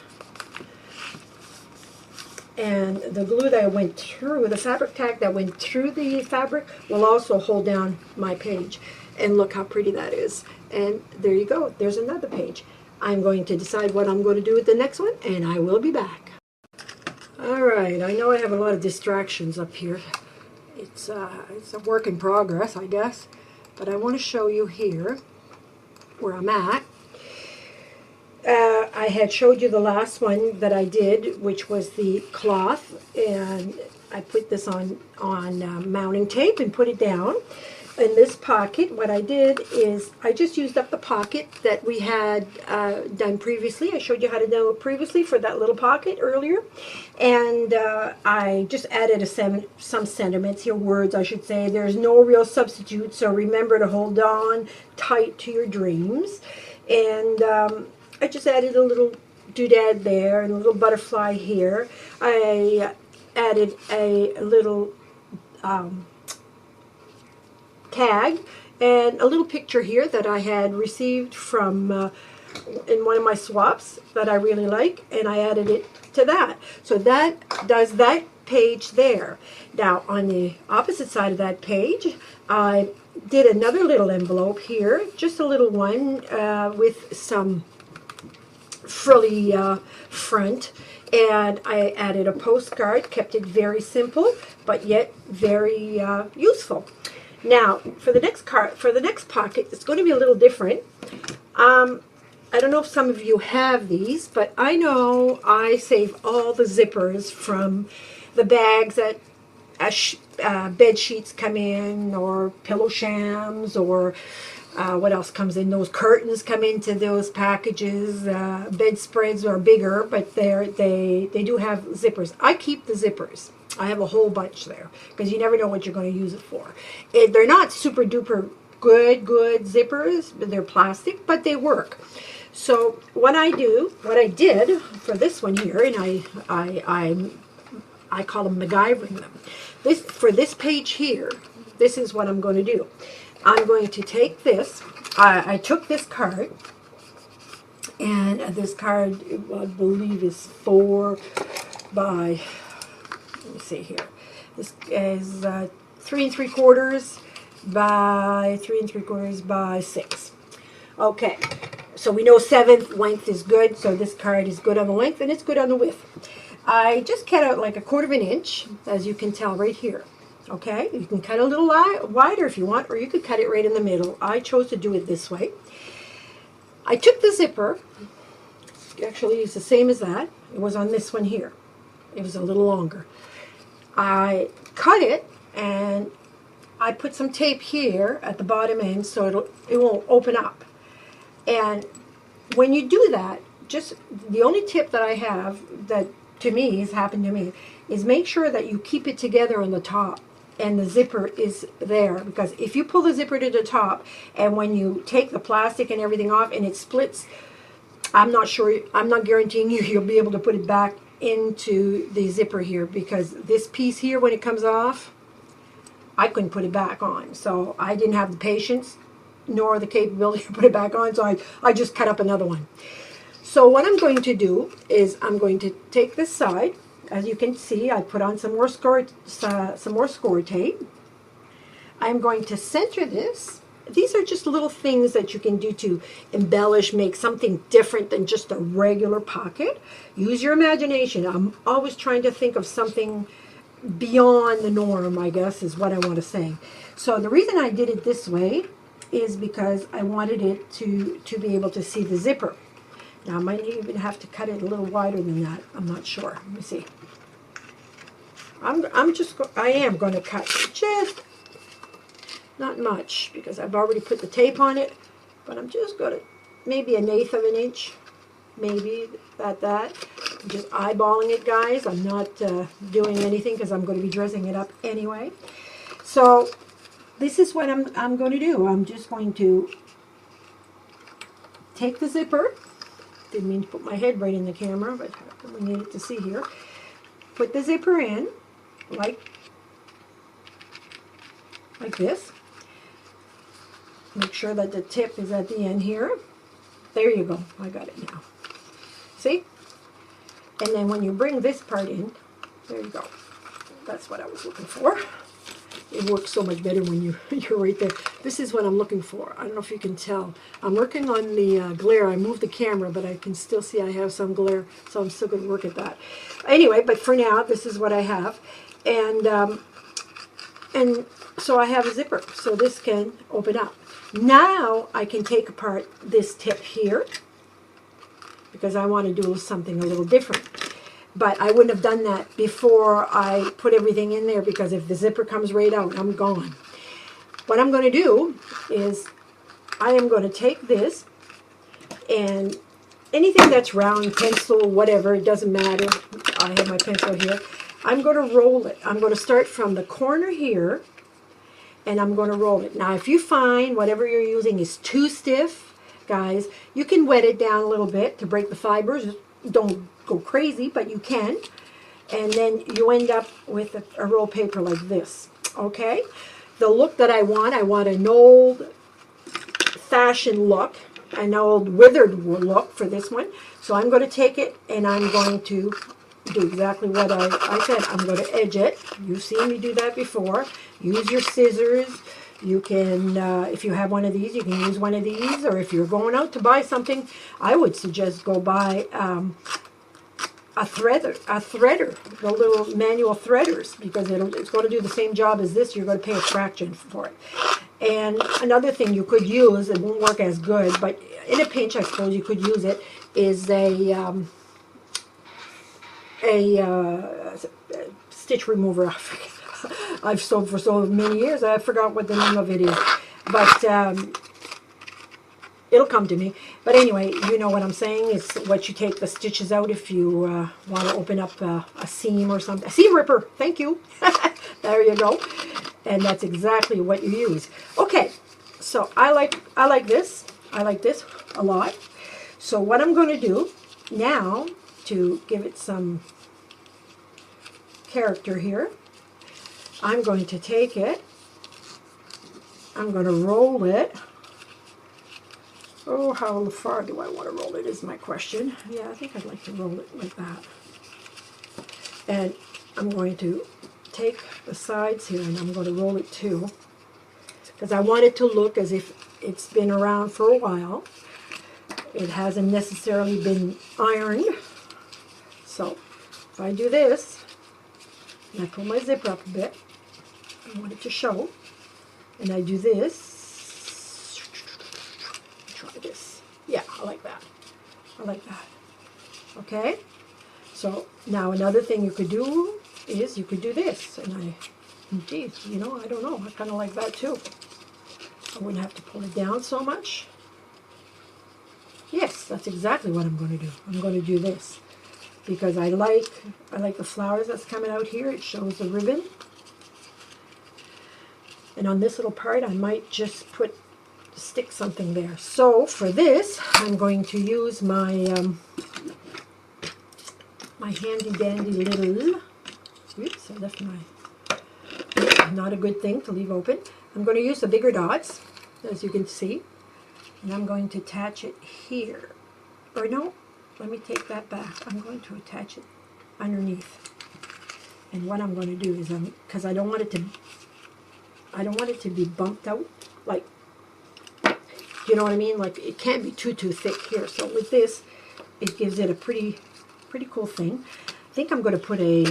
And the glue that went through, the fabric tack that went through the fabric will also hold down my page. And look how pretty that is. And there you go, there's another page. I'm going to decide what I'm going to do with the next one, and I will be back. All right, I know I have a lot of distractions up here. It's a work in progress, I guess. But I want to show you here where I'm at. I had showed you the last one that I did, which was the cloth, and I put this on mounting tape and put it down. In this pocket, what I did is I just used up the pocket that we had done previously. I showed you how to do it previously for that little pocket earlier. And I just added some sentiments here, words I should say. There's no real substitute, so remember to hold on tight to your dreams. And I just added a little doodad there and a little butterfly here. I added a little tag and a little picture here that I had received from in one of my swaps that I really like, and I added it to that. So that does that page there. Now on the opposite side of that page, I did another little envelope here, just a little one with some frilly front, and I added a postcard, kept it very simple but yet very useful. Now for the next pocket, it's going to be a little different. I don't know if some of you have these, but I know I save all the zippers from the bags that bed sheets come in, or pillow shams, or what else comes in? Those curtains come into those packages. Bedspreads are bigger, but they do have zippers. I keep the zippers. I have a whole bunch there because you never know what you're going to use it for. They're not super duper good zippers. They're plastic, but they work. So what I did for this one here, and I call them MacGyvering them. For this page here, this is what I'm going to do. I'm going to take this. I took this card, and this card, I believe, is 4 by. Let me see here. This is 3 3/4 by 3 3/4 by 6. Okay, so we know 7th length is good, so this card is good on the length and it's good on the width. I just cut out like 1/4 inch, as you can tell right here. Okay, you can cut a little wider if you want, or you could cut it right in the middle. I chose to do it this way. I took the zipper, actually it's the same as that. It was on this one here. It was a little longer. I cut it and I put some tape here at the bottom end so it won't open up. And when you do that, just the only tip that I have that to me has happened to me is make sure that you keep it together on the top and the zipper is there, because if you pull the zipper to the top and when you take the plastic and everything off and it splits, I'm not guaranteeing you'll be able to put it back into the zipper here, because this piece here, when it comes off, I couldn't put it back on. So I didn't have the patience nor the capability to put it back on, so I just cut up another one. So what I'm going to do is I'm going to take this side. As you can see, I put on some more score tape. I'm going to center this. These are just little things that you can do to embellish, make something different than just a regular pocket. Use your imagination. I'm always trying to think of something beyond the norm, I guess, is what I want to say. So the reason I did it this way is because I wanted it to be able to see the zipper. Now I might even have to cut it a little wider than that. I'm not sure. Let me see. I am going to cut just not much because I've already put the tape on it, but I'm just going to maybe 1/8 of an inch, maybe at that. I'm just eyeballing it, guys. I'm not doing anything because I'm going to be dressing it up anyway. So this is what I'm going to do. I'm just going to take the zipper. Didn't mean to put my head right in the camera, but we needed to see here. Put the zipper in like this. Make sure that the tip is at the end here. There you go. I got it now. See? And then when you bring this part in, there you go. That's what I was looking for. It works so much better when you're right there. This is what I'm looking for. I don't know if you can tell. I'm working on the glare. I moved the camera, but I can still see I have some glare, so I'm still going to work at that. Anyway, but for now, this is what I have. And so I have a zipper, so this can open up. Now I can take apart this tip here because I want to do something a little different. But I wouldn't have done that before I put everything in there because if the zipper comes right out, I'm gone. What I'm going to do is I am going to take this and anything that's round, pencil, whatever, it doesn't matter. I have my pencil here. I'm going to roll it. I'm going to start from the corner here and I'm going to roll it. Now if you find whatever you're using is too stiff, guys, you can wet it down a little bit to break the fibers. Don't go crazy, but you can. And then you end up with a roll of paper like this. Okay? The look that I want an old fashioned look, an old withered look for this one. So I'm going to take it and I'm going to do exactly what I said. I'm going to edge it. You've seen me do that before. Use your scissors. You can, if you have one of these, you can use one of these. Or if you're going out to buy something, I would suggest go buy a threader, the little manual threaders, because it's going to do the same job as this. You're going to pay a fraction for it. And another thing you could use, it won't work as good, but in a pinch, I suppose you could use it, is a stitch remover. I've sewed for so many years, I forgot what the name of it is. But it'll come to me. But anyway, you know what I'm saying. It's what you take the stitches out if you want to open up a seam or something. A seam ripper. Thank you. There you go. And that's exactly what you use. Okay, so I like this. I like this a lot. So what I'm going to do now to give it some character here, I'm going to take it. I'm going to roll it. Oh, how far do I want to roll it is my question. Yeah, I think I'd like to roll it like that. And I'm going to take the sides here and I'm going to roll it too. Because I want it to look as if it's been around for a while. It hasn't necessarily been ironed. So if I do this, and I pull my zipper up a bit, I want it to show, and I do this, try this. Yeah, I like that. I like that. Okay? So now another thing you could do is you could do this. And geez, you know, I don't know. I kind of like that too. I wouldn't have to pull it down so much. Yes, that's exactly what I'm going to do. I'm going to do this because I like the flowers that's coming out here. It shows the ribbon. And on this little part, I might just stick something there. So for this, I'm going to use my my handy dandy little, oops, I left my, not a good thing to leave open. I'm going to use the bigger dots, as you can see, and I'm going to attach it here. Or no, let me take that back. I'm going to attach it underneath. And what I'm going to do is, because I don't want it to be bumped out, like, you know what I mean? Like, it can't be too thick here. So with this, it gives it a pretty cool thing. I think I'm going to put a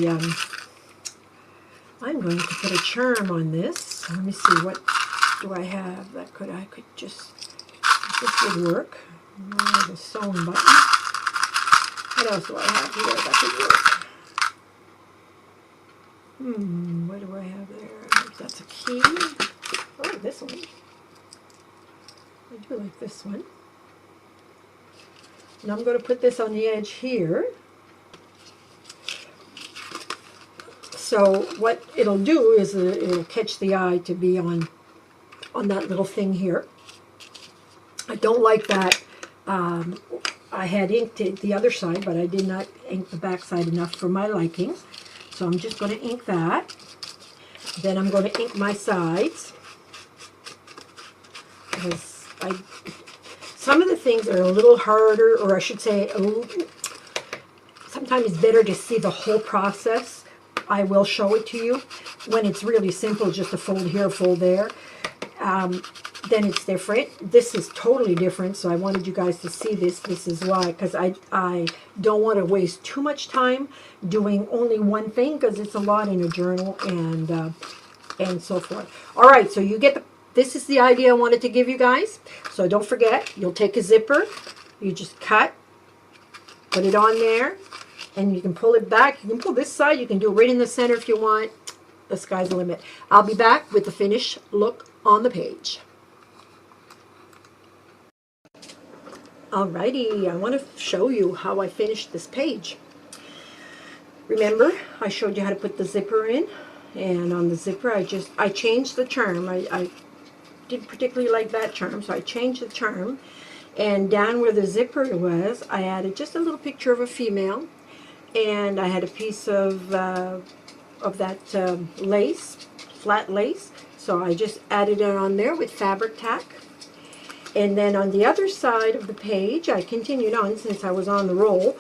charm on this. Let me see, what do I have that I could just, this would work. The sewn button. What else do I have here that could work? What do I have there? That's a key. Oh, this one. I do like this one. And I'm going to put this on the edge here. So what it'll do is it'll catch the eye to be on that little thing here. I don't like that. I had inked it the other side, but I did not ink the back side enough for my liking. So I'm just going to ink that. Then I'm going to ink my sides. Because some of the things are a little harder, or I should say, sometimes it's better to see the whole process. I will show it to you. When it's really simple, just a fold here, fold there, then it's different. This is totally different, so I wanted you guys to see this. This is why, because I don't want to waste too much time doing only one thing, because it's a lot in a journal and so forth. All right, so you get this is the idea I wanted to give you guys. So don't forget, you'll take a zipper, you just cut, put it on there, and you can pull it back. You can pull this side, you can do it right in the center if you want. The sky's the limit. I'll be back with the finished look on the page. Alrighty, I want to show you how I finished this page. Remember, I showed you how to put the zipper in, and on the zipper I changed the charm. I didn't particularly like that charm, so I changed the charm, and down where the zipper was, I added just a little picture of a female, and I had a piece of that lace, flat lace, so I just added it on there with fabric tack. And then on the other side of the page, I continued on since I was on the roll.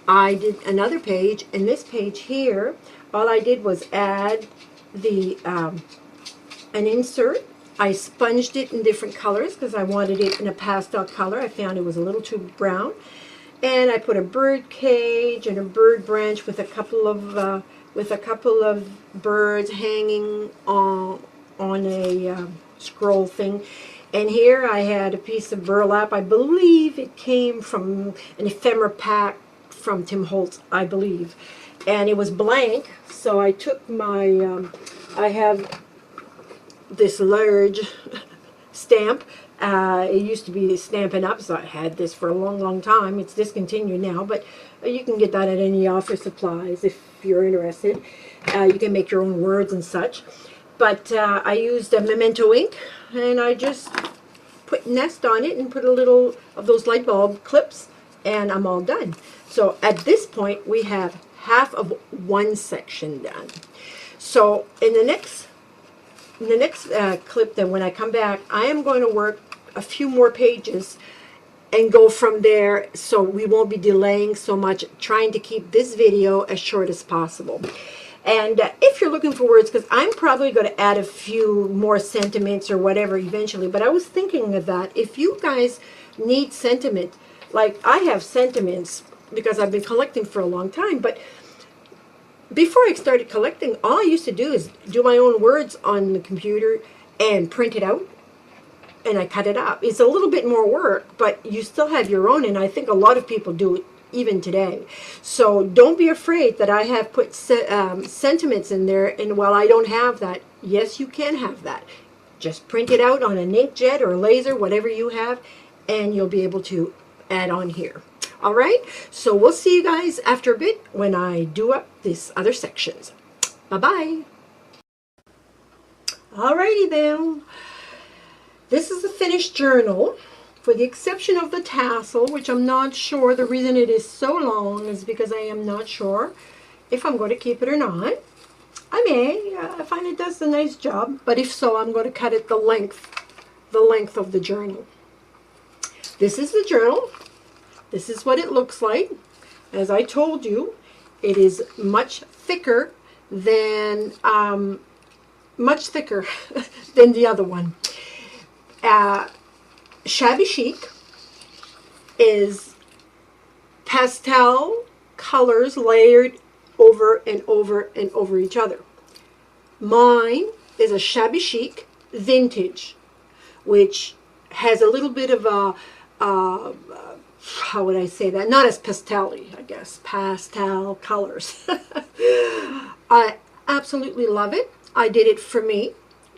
I did another page, and this page here, all I did was add the an insert. I sponged it in different colors because I wanted it in a pastel color. I found it was a little too brown. And I put a bird cage and a bird branch with a couple of birds hanging on a scroll thing. And here I had a piece of burlap. I believe it came from an ephemera pack from Tim Holtz, I believe. And it was blank, so I took my, I have this large stamp. It used to be Stampin' Up, so I had this for a long, long time. It's discontinued now, but you can get that at any office supplies if you're interested. You can make your own words and such. But I used a Memento ink, and I just put Nest on it and put a little of those light bulb clips, and I'm all done. So at this point, we have half of one section done. So in the next clip, then when I come back, I am going to work a few more pages and go from there, so we won't be delaying so much, trying to keep this video as short as possible. And if you're looking for words, because I'm probably going to add a few more sentiments or whatever eventually, but I was thinking of that. If you guys need sentiment, like I have sentiments because I've been collecting for a long time, but before I started collecting, all I used to do is do my own words on the computer and print it out, and I cut it up. It's a little bit more work, but you still have your own, and I think a lot of people do it even today. So don't be afraid that I have put sentiments in there, and while I don't have that, yes, you can have that. Just print it out on an inkjet or a laser, whatever you have, and you'll be able to add on here. All right, so we'll see you guys after a bit when I do up these other sections. Bye-bye. Alrighty then. This is the finished journal, for the exception of the tassel, which I'm not sure. The reason it is so long is because I am not sure if I'm going to keep it or not. I may. I find it does a nice job, but if so, I'm going to cut it the length of the journal. This is the journal. This is what it looks like. As I told you, it is much thicker than the other one. Shabby Chic is pastel colors layered over and over and over each other. Mine is a Shabby Chic Vintage, which has a little bit of a how would I say that? Not as pastel-y, I guess. Pastel colors. I absolutely love it. I did it for me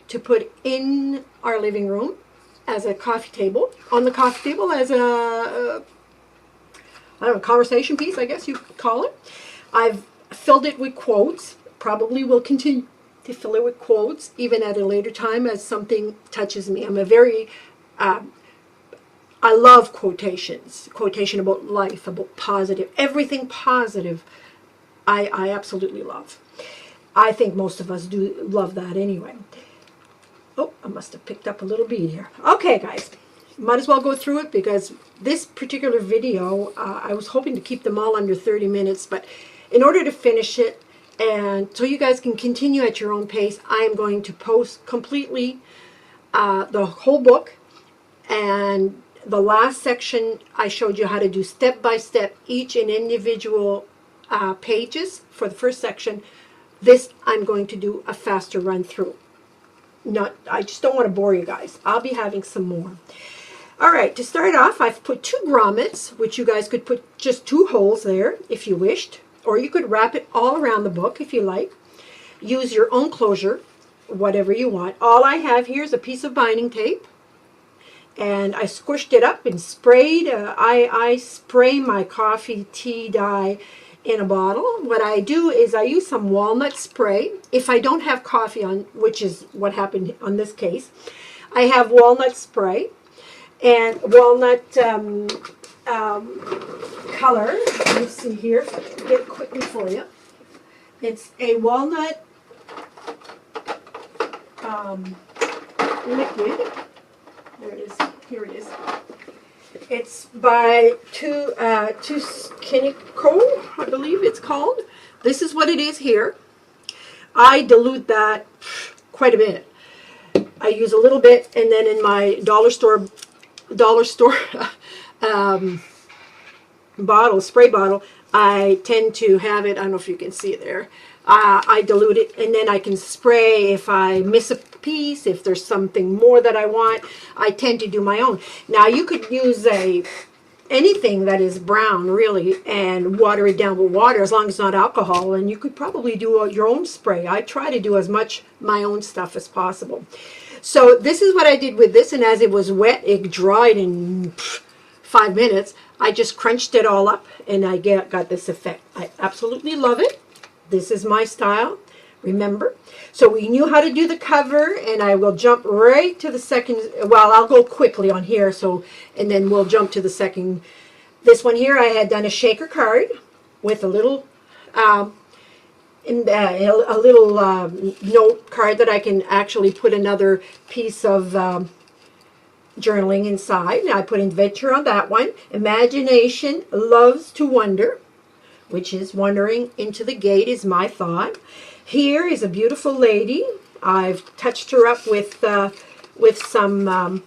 to put in our living room as a coffee table, on the coffee table as a I don't know, conversation piece, I guess you could call it. I've filled it with quotes, probably will continue to fill it with quotes, even at a later time as something touches me. I'm a very, I love quotations, quotation about life, about positive, everything positive, I absolutely love. I think most of us do love that anyway. Oh, I must have picked up a little bead here. Okay, guys. Might as well go through it because this particular video, I was hoping to keep them all under 30 minutes, but in order to finish it, and so you guys can continue at your own pace, I am going to post completely the whole book, and the last section I showed you how to do step by step each and individual pages for the first section. This I'm going to do a faster run through. I just don't want to bore you guys. I'll be having some more. All right, to start off, I've put 2 grommets, which you guys could put just 2 holes there if you wished, or you could wrap it all around the book if you like. Use your own closure, whatever you want. All I have here is a piece of binding tape, and I squished it up and sprayed. I spray my coffee tea dye in a bottle. What I do is I use some walnut spray. If I don't have coffee on, which is what happened on this case, I have walnut spray. And walnut color, let me see here, if I can get it quickly for you. It's a walnut liquid. There it is. Here it is. It's by Kinnico, I believe it's called. This is what it is here. I dilute that quite a bit. I use a little bit, and then in my dollar store bottle, spray bottle, I tend to have it, I don't know if you can see it there, I dilute it, and then I can spray if I miss a piece, if there's something more that I want. I tend to do my own. Now you could use anything that is brown really and water it down with water as long as it's not alcohol, and you could probably do your own spray. I try to do as much my own stuff as possible. So this is what I did with this, and as it was wet, it dried in 5 minutes. I just crunched it all up, and I got this effect. I absolutely love it. This is my style, remember? So we knew how to do the cover, and I will jump right to the second. Well, I'll go quickly on here, and then we'll jump to the second. This one here, I had done a shaker card with a little note card that I can actually put another piece of journaling inside. Now I put adventure on that one. Imagination loves to wonder, which is wandering into the gate is my thought. Here is a beautiful lady. I've touched her up with some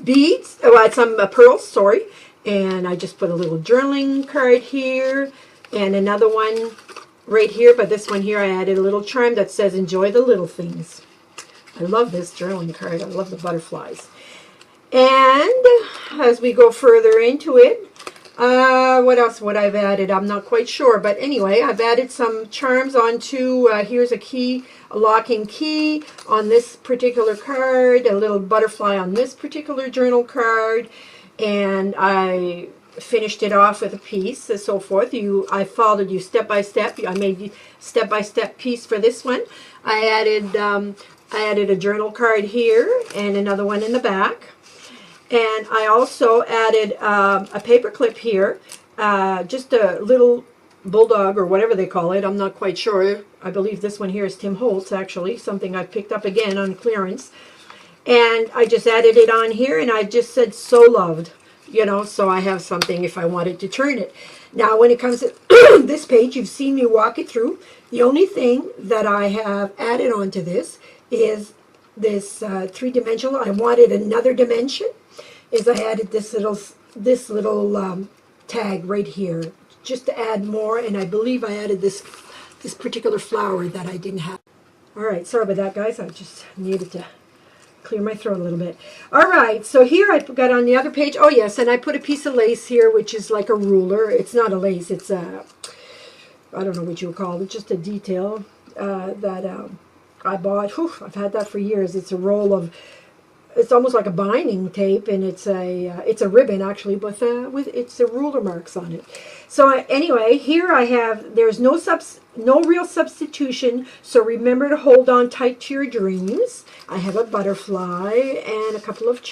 beads, some pearls, sorry. And I just put a little journaling card here and another one right here, but this one here I added a little charm that says enjoy the little things. I love this journaling card. I love the butterflies. And as we go further into it, what else would I've added? I'm not quite sure, but anyway, I've added some charms onto, here's a key, a locking key on this particular card, a little butterfly on this particular journal card, and I finished it off with a piece and so forth. I followed you step by step. I made you step-by-step piece for this one. I added a journal card here and another one in the back. And I also added a paper clip here, just a little bulldog or whatever they call it. I'm not quite sure. I believe this one here is Tim Holtz, actually, something I picked up again on clearance. And I just added it on here, and I just said, so loved, so I have something if I wanted to turn it. Now, when it comes to this page, you've seen me walk it through. The only thing that I have added onto this is this three-dimensional. I wanted another dimension. Is I added this little tag right here just to add more, and I believe I added this particular flower that I didn't have. All right, sorry about that, guys. I just needed to clear my throat a little bit. All right, so here I got on the other page. Oh yes, and I put a piece of lace here, which is like a ruler. It's not a lace. It's a, I don't know what you would call it. Just a detail. I bought. Whew, I've had that for years. It's a roll of, it's almost like a binding tape, and it's a ribbon actually, with it's a ruler marks on it. So anyway, here I have, there's no real substitution. So remember to hold on tight to your dreams. I have a butterfly and a couple of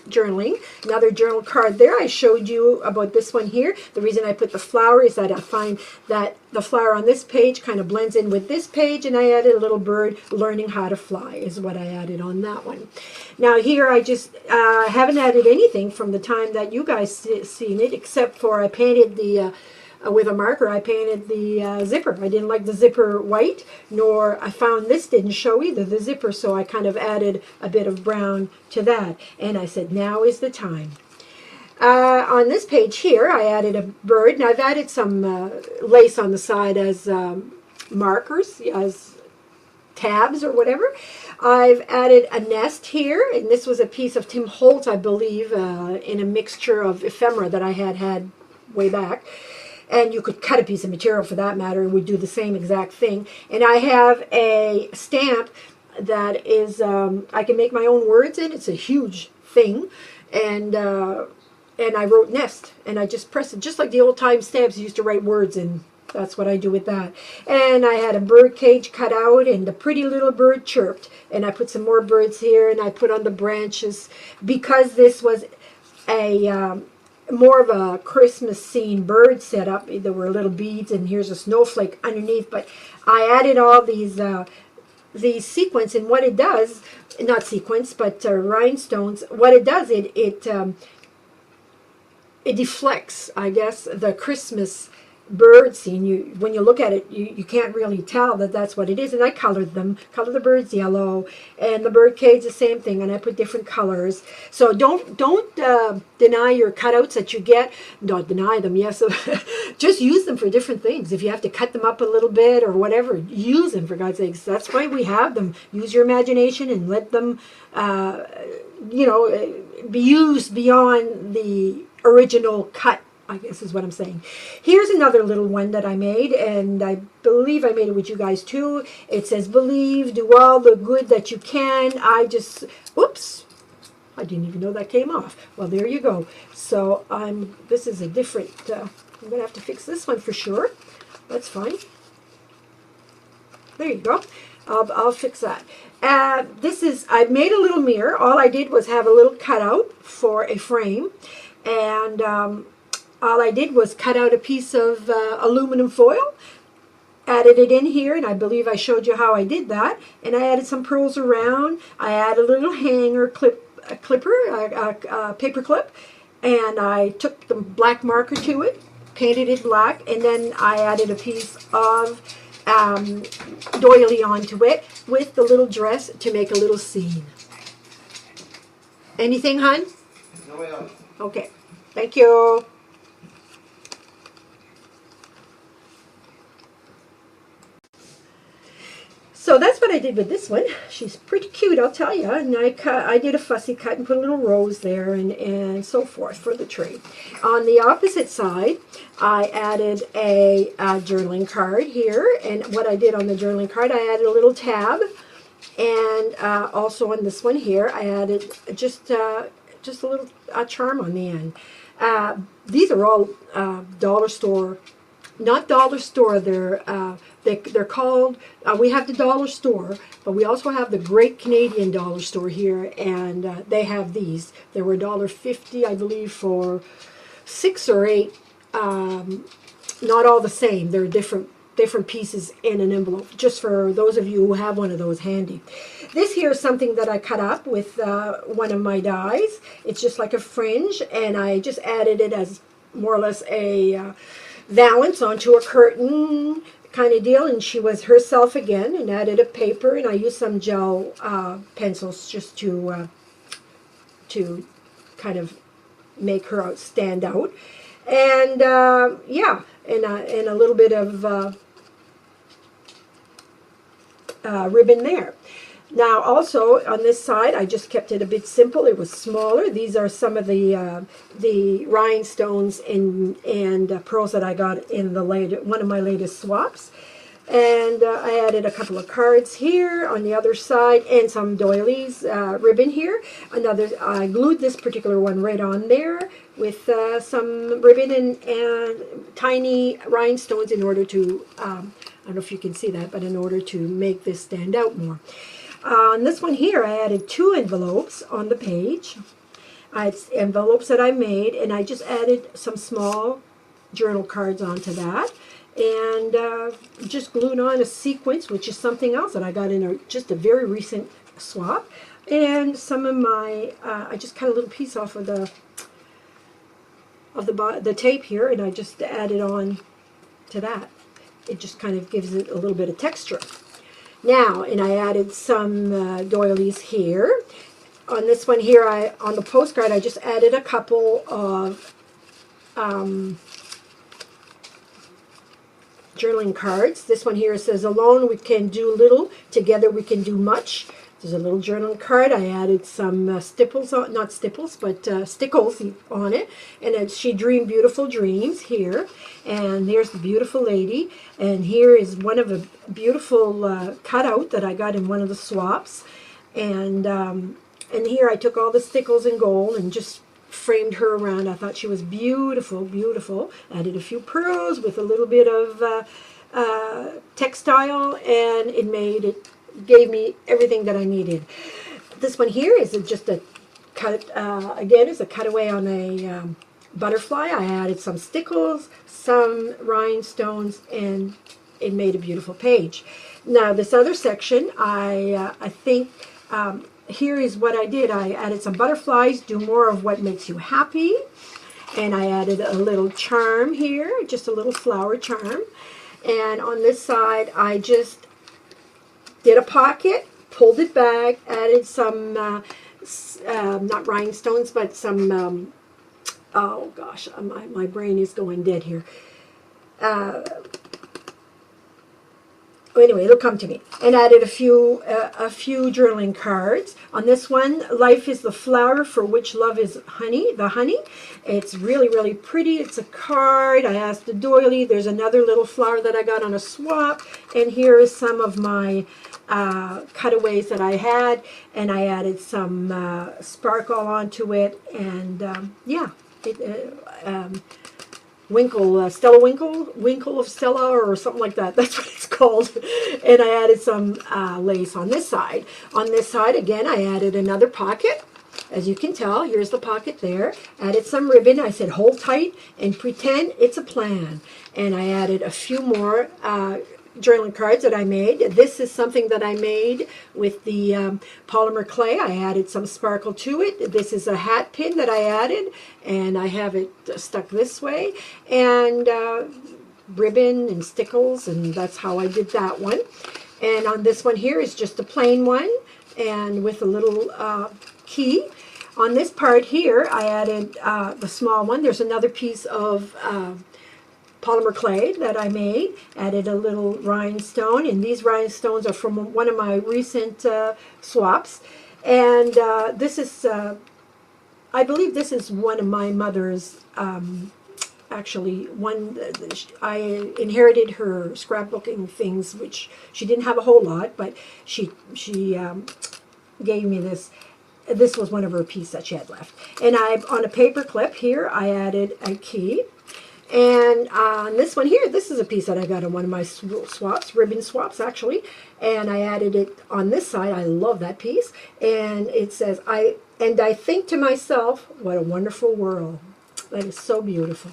journaling. Another journal card there. I showed you about this one here. The reason I put the flower is that I find that the flower on this page kind of blends in with this page, and I added a little bird learning how to fly is what I added on that one. Now here I just haven't added anything from the time that you guys seen it, except for I painted the with a marker, I painted the zipper. I didn't like the zipper white, nor I found this didn't show either, the zipper, so I kind of added a bit of brown to that. And I said, now is the time. On this page here, I added a bird, and I've added some lace on the side as markers, as tabs or whatever. I've added a nest here, and this was a piece of Tim Holtz, I believe, in a mixture of ephemera that I had way back. And you could cut a piece of material for that matter and would do the same exact thing. And I have a stamp that is, I can make my own words in. It's a huge thing. And I wrote nest. And I just pressed it, just like the old time stamps used to write words in. That's what I do with that. And I had a bird cage cut out, and the pretty little bird chirped. And I put some more birds here, and I put on the branches. Because this was a more of a Christmas scene bird setup. There were little beads, and here's a snowflake underneath. But I added all these sequins, and what it does, not sequins, but rhinestones. What it does, it deflects, I guess, the Christmas bird scene. When you look at it, you can't really tell that that's what it is. And I colored the birds yellow, and the bird cage the same thing, and I put different colors. So don't deny your cutouts that you get. Don't deny them, yes. Just use them for different things. If you have to cut them up a little bit or whatever, use them, for God's sakes. That's why we have them. Use your imagination and let them be used beyond the original cut, I guess is what I'm saying. Here's another little one that I made, and I believe I made it with you guys too. It says, believe, do all the good that you can. Oops, I didn't even know that came off. Well, there you go. So this is a different, I'm going to have to fix this one for sure. That's fine. There you go. I'll fix that. I made a little mirror. All I did was have a little cutout for a frame, and all I did was cut out a piece of aluminum foil, added it in here, and I believe I showed you how I did that. And I added some pearls around. I added a little hanger paper clip, and I took the black marker to it, painted it black, and then I added a piece of doily onto it with the little dress to make a little scene. Anything, hon? No else. Okay. Thank you. So that's what I did with this one. She's pretty cute, I'll tell you. And I did a fussy cut and put a little rose there and so forth for the tree. On the opposite side, I added a journaling card here. And what I did on the journaling card, I added a little tab. And also on this one here, I added just a little charm on the end. These are all dollar store. Not dollar store, they're called, we have the dollar store, but we also have the Great Canadian Dollar Store here, and they have these. They were $1.50, I believe, for 6 or 8, not all the same. They're different pieces in an envelope, just for those of you who have one of those handy. This here is something that I cut up with one of my dies. It's just like a fringe, and I just added it as more or less a valance onto a curtain kind of deal, and she was herself again, and added a paper, and I used some gel pencils just to kind of make her stand out, and yeah, and a little bit of ribbon there. Now also on this side, I just kept it a bit simple. It was smaller. These are some of the rhinestones and pearls that I got in one of my latest swaps. And I added a couple of cards here on the other side and some doilies ribbon here. I glued this particular one right on there with some ribbon and tiny rhinestones in order to, I don't know if you can see that, but in order to make this stand out more. On this one here, I added 2 envelopes on the page. It's envelopes that I made, and I just added some small journal cards onto that. And just glued on a sequence, which is something else that I got in just a very recent swap. And some of my, I just cut a little piece off of the tape here, and I just added on to that. It just kind of gives it a little bit of texture. Now, and I added some doilies here. On this one here, on the postcard, I just added a couple of journaling cards. This one here says, alone we can do little, together we can do much. There's a little journaling card. I added some stipples, not stipples, but stickles on it. And she dreamed beautiful dreams here. And here's the beautiful lady. And here is one of a beautiful cutout that I got in one of the swaps. And here I took all the stickles in gold and just framed her around. I thought she was beautiful, beautiful. Added a few pearls with a little bit of textile, and it gave me everything that I needed. This one here is just a cut. Again, is a cutaway on a butterfly. I added some stickles, some rhinestones, and it made a beautiful page. Now this other section, I think. Here is what I did. I added some butterflies, do more of what makes you happy. And I added a little charm here, just a little flower charm. And on this side, I just did a pocket, pulled it back, added some, not rhinestones, but some, oh gosh, my brain is going dead here. Anyway, it'll come to me. And added a few journaling cards. On this one, life is the flower for which love is honey, the honey. It's really, really pretty. It's a card. I asked the doily. There's another little flower that I got on a swap. And here is some of my cutaways that I had. And I added some sparkle onto it. And yeah, Stella Winkle of Stella, or something like that. That's what it's called. And I added some lace on this side. On this side, again, I added another pocket. As you can tell, here's the pocket there. Added some ribbon. I said, hold tight and pretend it's a plan. And I added a few more journaling cards that I made. This is something that I made with the polymer clay. I added some sparkle to it. This is a hat pin that I added, and I have it stuck this way. And ribbon and stickles, and that's how I did that one. And on this one here is just a plain one, and with a little key. On this part here, I added the small one. There's another piece of polymer clay that I made, added a little rhinestone, and these rhinestones are from one of my recent swaps. And this is, I believe this is one of my mother's, actually, I inherited her scrapbooking things, which she didn't have a whole lot, but she gave me this. This was one of her pieces that she had left. And on a paper clip here, I added a key. And on this one here, this is a piece that I got on one of my swaps, ribbon swaps actually, and I added it on this side. I love that piece. And it says, I think to myself, what a wonderful world. That is so beautiful.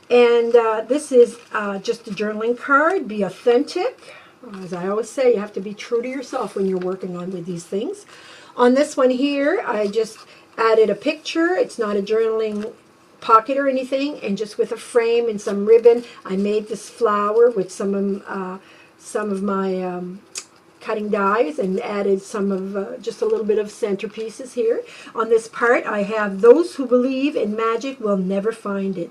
And this is just a journaling card. Be authentic. As I always say, you have to be true to yourself when you're working with these things. On this one here, I just added a picture. It's not a journaling pocket or anything, and just with a frame and some ribbon, I made this flower with some of my cutting dies, and added some of just a little bit of centerpieces here. On this part, I have, those who believe in magic will never find it.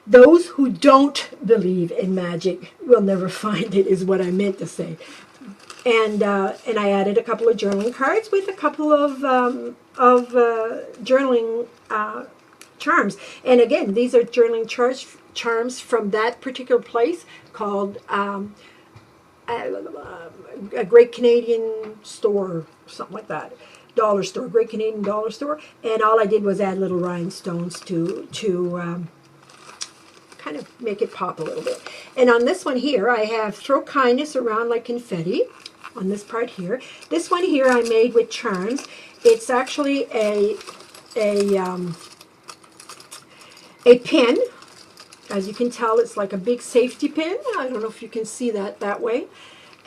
Those who don't believe in magic will never find it, is what I meant to say. And I added a couple of journaling cards with a couple of journaling charms. And again, these are journaling charms from that particular place called a Great Canadian Store, something like that. Dollar store, Great Canadian Dollar Store. And all I did was add little rhinestones to kind of make it pop a little bit. And on this one here, I have throw kindness around like confetti on this part here. This one here I made with charms. It's actually a pin. As you can tell, it's like a big safety pin. I don't know if you can see that way.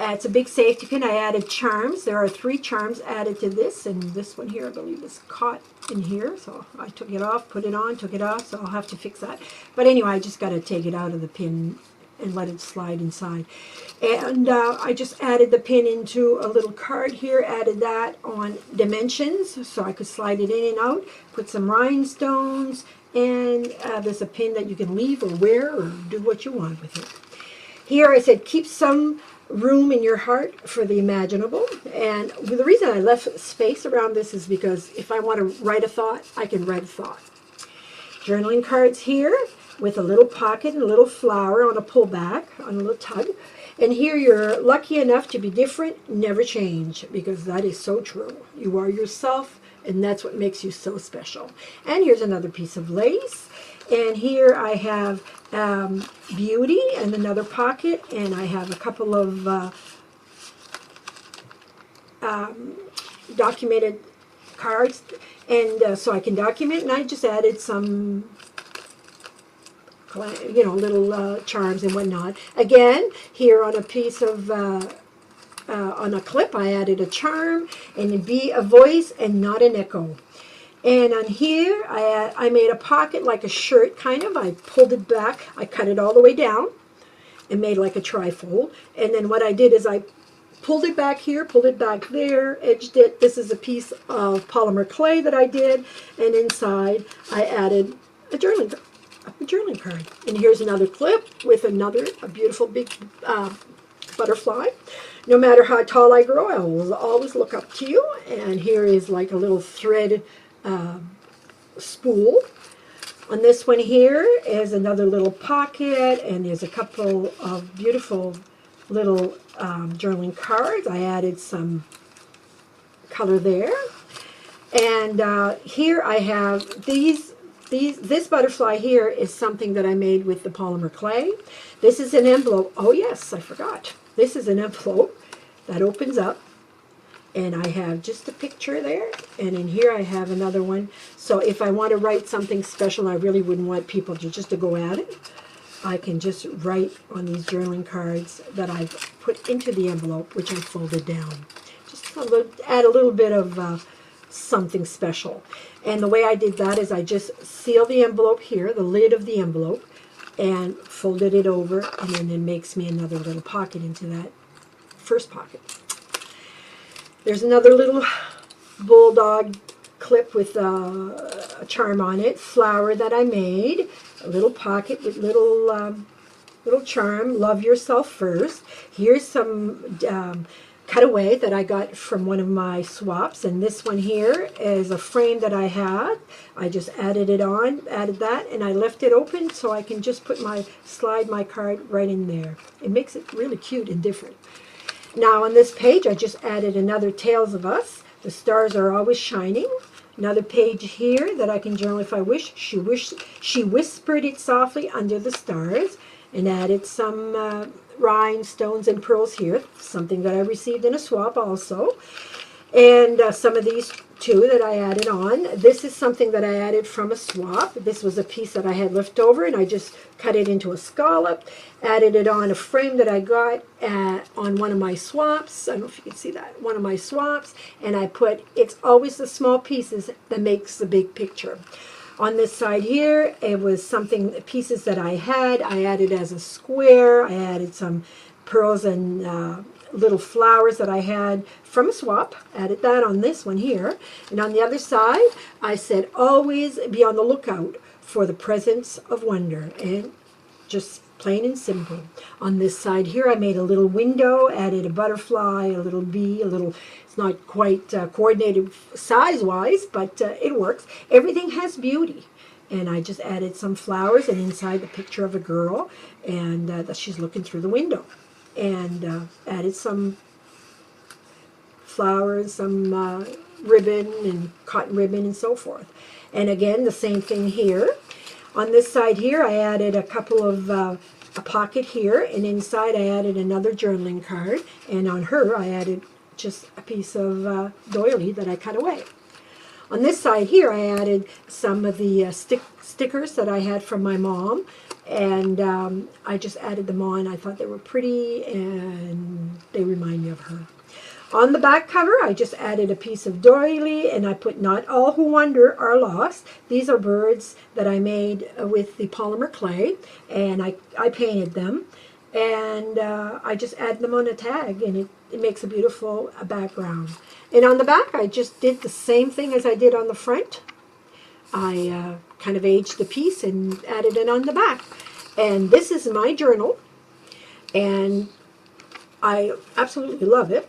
It's a big safety pin. I added charms. There are 3 charms added to this, and this one here I believe is caught in here. So I took it off, put it on, took it off, so I'll have to fix that. But anyway, I just got to take it out of the pin and let it slide inside. And I just added the pin into a little card here, added that on dimensions so I could slide it in and out, put some rhinestones, and there's a pin that you can leave or wear or do what you want with it. Here I said keep some room in your heart for the imaginable, and the reason I left space around this is because if I want to write a thought, I can write a thought. Journaling cards here with a little pocket and a little flower on a pullback, on a little tug. And here you're lucky enough to be different, never change, because that is so true. You are yourself, and that's what makes you so special. And here's another piece of lace. And here I have beauty and another pocket, and I have a couple of documented cards, and so I can document, and I just added some little charms and whatnot. Again, here on a piece of on a clip, I added a charm, and be a voice and not an echo. And on here, I made a pocket like a shirt, kind of. I pulled it back. I cut it all the way down and made like a trifold. And then what I did is I pulled it back here, pulled it back there, edged it. This is a piece of polymer clay that I did. And inside, I added a journaling card. And here's another clip with a beautiful big butterfly. No matter how tall I grow, I will always look up to you. And here is like a little thread spool. On this one here is another little pocket, and there's a couple of beautiful little journaling cards. I added some color there. And here I have this butterfly here is something that I made with the polymer clay. This is an envelope. Oh yes, I forgot. This is an envelope that opens up, and I have just a picture there, and in here I have another one. So if I want to write something special, I really wouldn't want people to go at it, I can just write on these journaling cards that I've put into the envelope, which I folded down. Just add a little bit of something special. And the way I did that is I just sealed the envelope here, the lid of the envelope, and folded it over, and then it makes me another little pocket into that first pocket. There's another little bulldog clip with a charm on it, flower that I made, a little pocket with little charm, love yourself first. Here's some cutaway that I got from one of my swaps, and this one here is a frame that I had. I just added that, and I left it open so I can just slide my card right in there. It makes it really cute and different. Now on this page, I just added another Tales of Us. The stars are always shining. Another page here that I can journal if I wish. She whispered it softly under the stars, and added some rhinestones and pearls here, something that I received in a swap also. And some of these too that I added on. This is something that I added from a swap. This was a piece that I had left over, and I just cut it into a scallop, added it on a frame that I got on one of my swaps. I don't know if you can see that, one of my swaps. And I put, it's always the small pieces that makes the big picture. On this side here, it was pieces that I had. I added as a square. I added some pearls and little flowers that I had from a swap. Added that on this one here. And on the other side, I said, always be on the lookout for the presence of wonder. And just plain and simple. On this side here, I made a little window, added a butterfly, a little bee, it's not quite coordinated size-wise, but it works. Everything has beauty. and I just added some flowers, and inside the picture of a girl, and that she's looking through the window, and added some flowers, some ribbon and cotton ribbon and so forth. And again, the same thing here. On this side here, I added a couple of a pocket here, and inside I added another journaling card, and on her I added just a piece of doily that I cut away. On this side here, I added some of the stickers that I had from my mom, and I just added them on. I thought they were pretty, and they remind me of her. On the back cover, I just added a piece of doily, and I put "Not all who wander are lost." These are birds that I made with the polymer clay, and I painted them, and I just add them on a tag, and it makes a beautiful background. And on the back, I just did the same thing as I did on the front. I kind of aged the piece and added it on the back. And this is my journal, and I absolutely love it.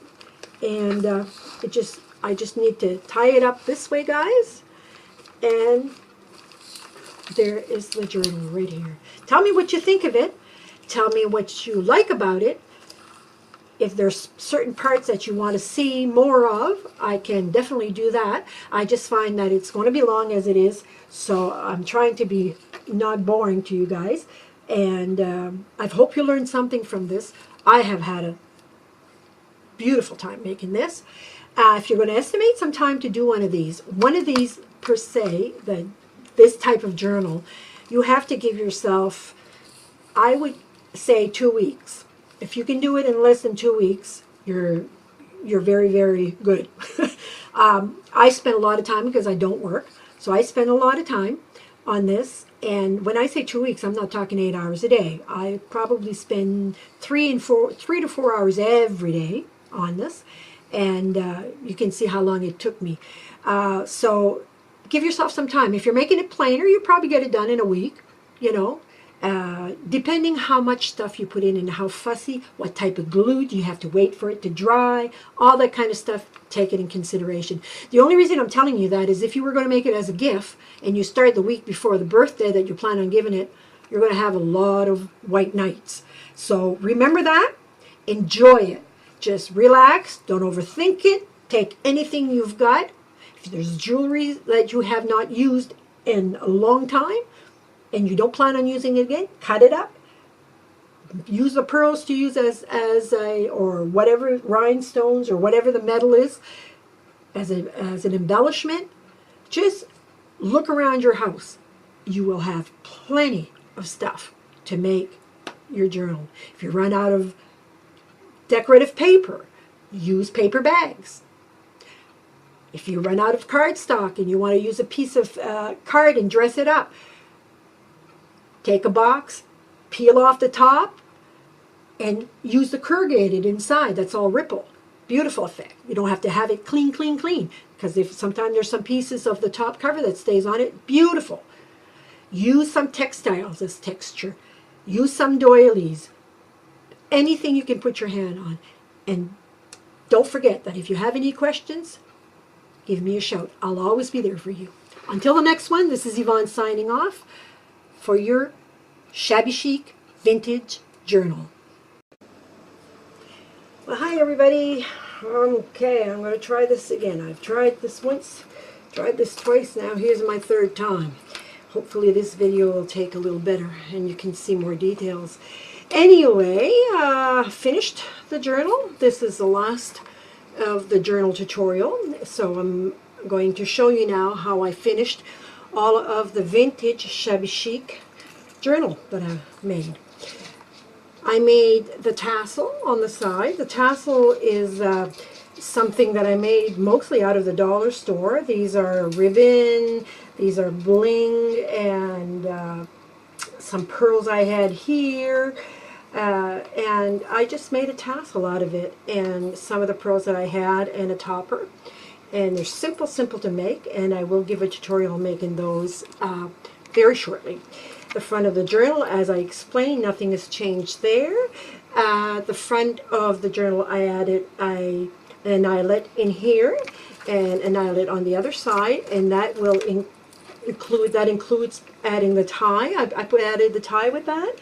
And I just need to tie it up this way, guys. And there is the journal right here. Tell me what you think of it. Tell me what you like about it. If there's certain parts that you want to see more of, I can definitely do that. I just find that it's going to be long as it is, so I'm trying to be not boring to you guys. And I hope you learned something from this. I have had a beautiful time making this. If you're going to estimate some time to do one of these per se, this type of journal, you have to give yourself, I would say, 2 weeks. If you can do it in less than 2 weeks, you're very, very good. I spend a lot of time because I don't work, so I spend a lot of time on this. And when I say 2 weeks, I'm not talking 8 hours a day. I probably spend 3 to 4 hours every day on this, and you can see how long it took me. So give yourself some time. If you're making it plainer, you probably get it done in a week, you know. Depending how much stuff you put in and how fussy, what type of glue, do you have to wait for it to dry, all that kind of stuff, take it in consideration. The only reason I'm telling you that is if you were going to make it as a gift and you start the week before the birthday that you plan on giving it, you're going to have a lot of white nights. So remember that, enjoy it. Just relax, don't overthink it, take anything you've got. If there's jewelry that you have not used in a long time, and you don't plan on using it again, cut it up. Use the pearls to use as or whatever, rhinestones or whatever the metal is, as an embellishment. Just look around your house. You will have plenty of stuff to make your journal. If you run out of decorative paper, use paper bags. If you run out of cardstock and you want to use a piece of card and dress it up, take a box, peel off the top, and use the corrugated inside. That's all ripple. Beautiful effect. You don't have to have it clean, clean, clean. Because if sometimes there's some pieces of the top cover that stays on it, beautiful. Use some textiles as texture. Use some doilies. Anything you can put your hand on. And don't forget that if you have any questions, give me a shout. I'll always be there for you. Until the next one, this is Yvonne signing off for your Shabby Chic Vintage Journal. Well, hi everybody. Okay, I'm going to try this again. I've tried this once, tried this twice now. Here's my third time. Hopefully this video will take a little better and you can see more details. Anyway, finished the journal. This is the last of the journal tutorial. So I'm going to show you now how I finished all of the vintage Shabby Chic journal that I made. I made the tassel on the side. The tassel is something that I made mostly out of the dollar store. These are ribbon, these are bling, and some pearls I had here. And I just made a tassel out of it, and some of the pearls that I had, and a topper. And they're simple to make, and I will give a tutorial on making those very shortly. The front of the journal, as I explained, nothing has changed there. The front of the journal, I added an eyelet in here and an eyelet on the other side, and that will includes adding the tie. Added the tie with that,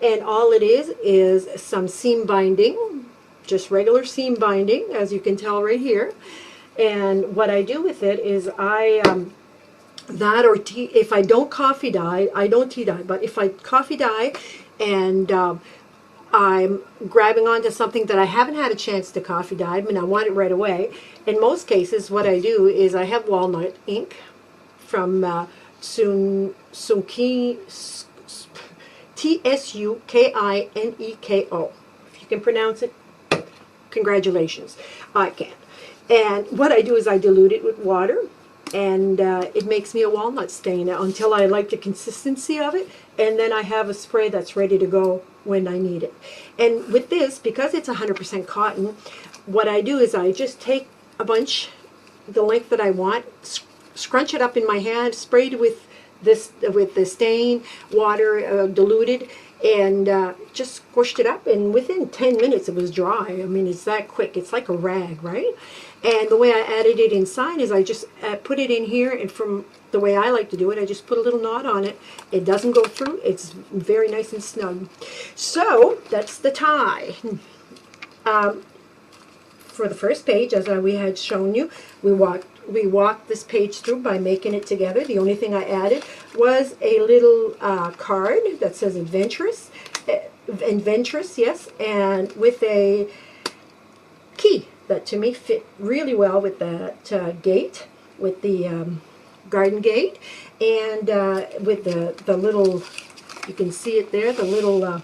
and all it is some seam binding, just regular seam binding, as you can tell right here. And what I do with it is that or tea. If I don't coffee dye, I don't tea dye. But if I coffee dye, and I'm grabbing onto something that I haven't had a chance to coffee dye, and I want it right away. In most cases, what I do is I have walnut ink from Tsukineko. If you can pronounce it, congratulations. I can't. And what I do is I dilute it with water, and it makes me a walnut stain until I like the consistency of it, and then I have a spray that's ready to go when I need it. And with this, because it's 100% cotton, what I do is I just take a bunch, the length that I want, scrunch it up in my hand, sprayed with the stain, water diluted, and just squished it up, and within 10 minutes it was dry. I mean, it's that quick. It's like a rag, right? And the way I added it inside is I just put it in here, and from the way I like to do it, I just put a little knot on it. It doesn't go through. It's very nice and snug. So that's the tie. For the first page, as we had shown you, we walked this page through by making it together. The only thing I added was a little card that says adventurous, yes, and with a key that to me fit really well with that gate, with the garden gate, and with the little, you can see it there, the little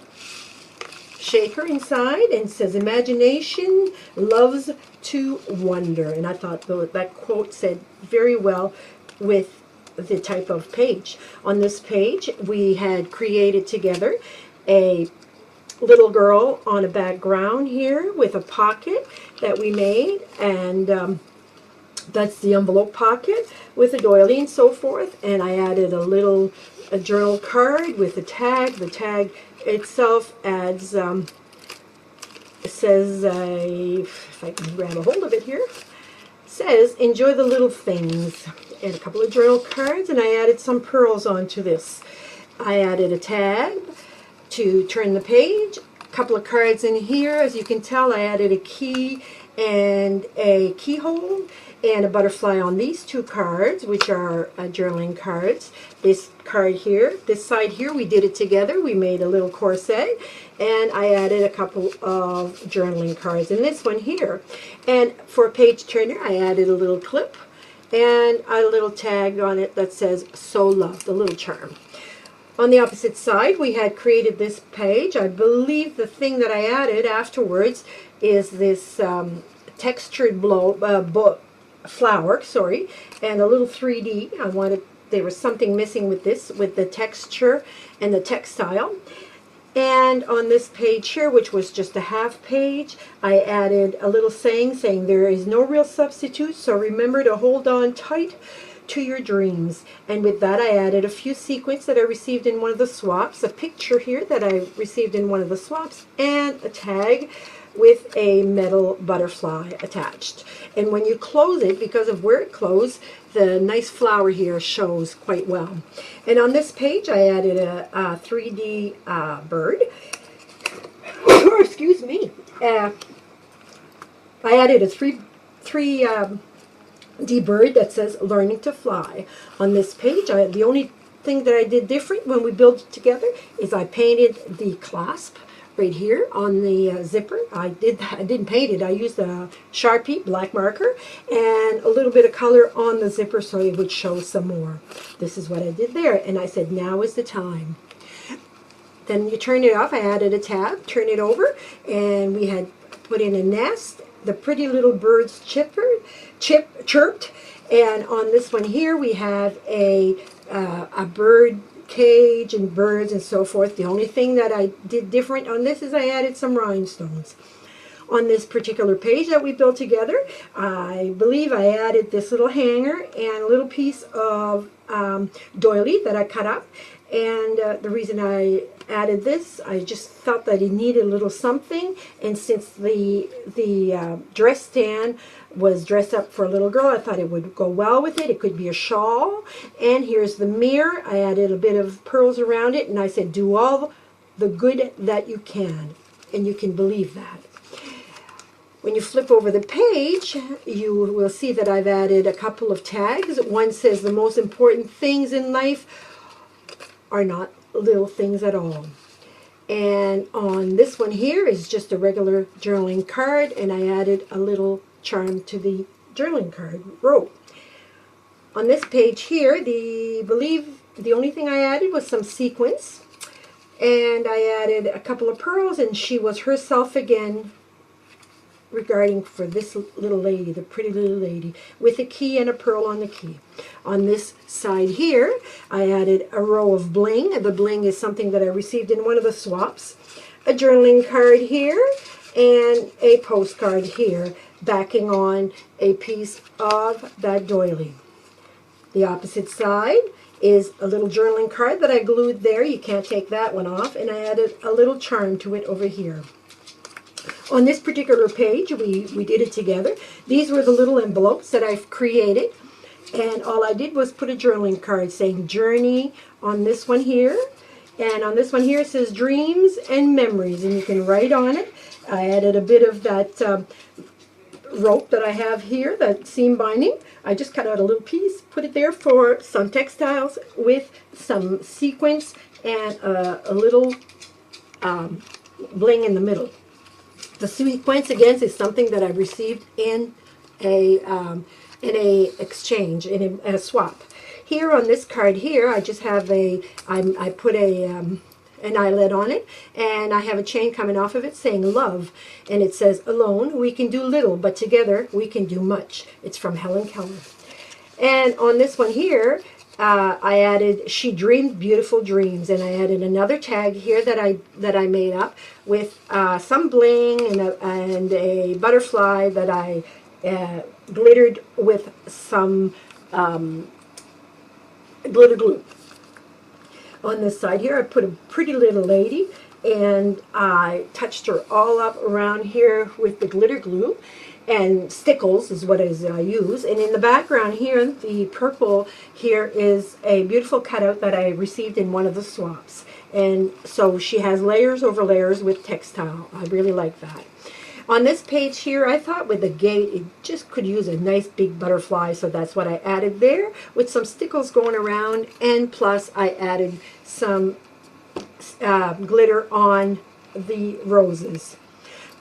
shaker inside, and says imagination loves to wonder. And I thought that quote said very well with the type of page. On this page we had created together a little girl on a background here with a pocket that we made, and that's the envelope pocket with a doily and so forth. And I added a journal card with a tag. The tag itself adds, it says, if I can grab a hold of it here, says, enjoy the little things. And a couple of journal cards, and I added some pearls onto this. I added a tag to turn the page, a couple of cards in here. As you can tell, I added a key and a keyhole and a butterfly on these two cards, which are journaling cards. This card here, this side here, we did it together. We made a little corset, and I added a couple of journaling cards in this one here. And for a page turner, I added a little clip and a little tag on it that says "So Loved," the little charm. On the opposite side, we had created this page. I believe the thing that I added afterwards is this textured flower, and a little 3D. There was something missing with this, with the texture and the textile. And on this page here, which was just a half page, I added a little saying there is no real substitute, so remember to hold on tight to your dreams. And with that, I added a few sequins that I received in one of the swaps, a picture here that I received in one of the swaps, and a tag with a metal butterfly attached. And when you close it, because of where it closed, the nice flower here shows quite well. And on this page, I added a 3D bird. Excuse me. I added a 3D bird that says "Learning to Fly." On this page, the only thing that I did different when we built it together is I painted the clasp right here on the zipper. I didn't paint it. I used a Sharpie black marker and a little bit of color on the zipper so it would show some more. This is what I did there, and I said now is the time. Then you turn it off. I added a tab, turn it over, and we had put in a nest. The pretty little birds chirped, and on this one here we have a bird cage and birds and so forth. The only thing that I did different on this is I added some rhinestones. On this particular page that we built together, I believe I added this little hanger and a little piece of doily that I cut up. And the reason I added this, I just felt that it needed a little something. And since the dress stand was dressed up for a little girl, I thought it would go well with it. It could be a shawl. And here's the mirror. I added a bit of pearls around it, and I said, do all the good that you can. And you can believe that. When you flip over the page, you will see that I've added a couple of tags. One says the most important things in life are not little things at all. And on this one here is just a regular journaling card, and I added a little charm to the journaling card rope. On this page here, the only thing I added was some sequins, and I added a couple of pearls, and she was herself again, regarding for this little lady, the pretty little lady, with a key and a pearl on the key. On this side here, I added a row of bling. The bling is something that I received in one of the swaps. A journaling card here, and a postcard here, backing on a piece of that doily. The opposite side is a little journaling card that I glued there. You can't take that one off. And I added a little charm to it over here. On this particular page, we did it together. These were the little envelopes that I've created. And all I did was put a journaling card saying journey on this one here. And on this one here it says dreams and memories. And you can write on it. I added a bit of that rope that I have here, that seam binding. I just cut out a little piece, put it there for some textiles with some sequins and a little bling in the middle. The sequence again is something that I received in a exchange, in a swap. Here on this card here, I just have I put an eyelet on it, and I have a chain coming off of it saying love, and it says alone we can do little, but together we can do much. It's from Helen Keller. And on this one here, I added she dreamed beautiful dreams, and I added another tag here that I made up with some bling and a butterfly that I glittered with some glitter glue. On this side here, I put a pretty little lady, and I touched her all up around here with the glitter glue. And stickles is what I use. And in the background here, the purple here is a beautiful cutout that I received in one of the swaps. And so she has layers over layers with textile. I really like that. On this page here, I thought with the gate, it just could use a nice big butterfly, so that's what I added there, with some stickles going around, and plus I added some glitter on the roses.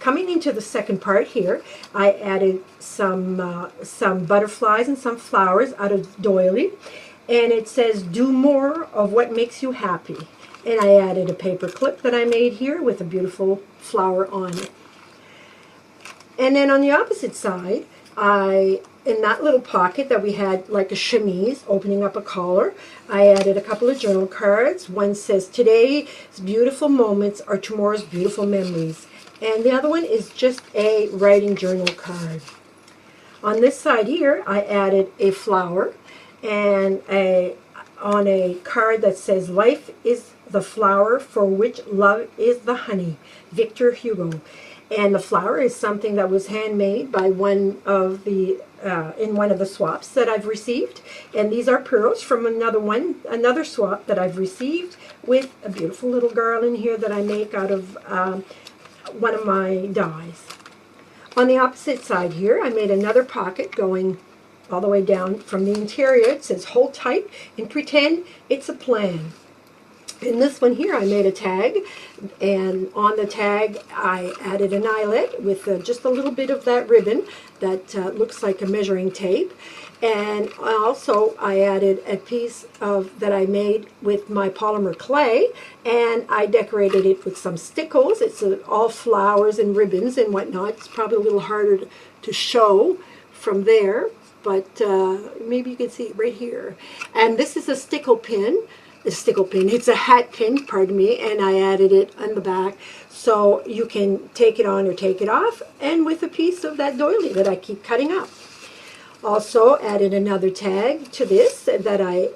Coming into the second part here, I added some butterflies and some flowers out of doily, and it says do more of what makes you happy. And I added a paper clip that I made here with a beautiful flower on it. And then on the opposite side, in that little pocket that we had like a chemise opening up a collar, I added a couple of journal cards. One says today's beautiful moments are tomorrow's beautiful memories. And the other one is just a writing journal card. On this side here, I added a flower and on a card that says life is the flower for which love is the honey, Victor Hugo. And the flower is something that was handmade by one of the in one of the swaps that I've received. And these are pearls from another swap that I've received, with a beautiful little garland here that I make out of one of my dies. On the opposite side here, I made another pocket going all the way down from the interior. It says hold tight and pretend it's a plan. In this one here, I made a tag, and on the tag I added an eyelet with just a little bit of that ribbon that looks like a measuring tape. And also I added a piece that I made with my polymer clay, and I decorated it with some stickles. It's all flowers and ribbons and whatnot. It's probably a little harder to show from there, but maybe you can see it right here. And this is a stickle pin a stickle pin. It's a hat pin, pardon me, and I added it on the back so you can take it on or take it off, and with a piece of that doily that I keep cutting up. Also added another tag to this that I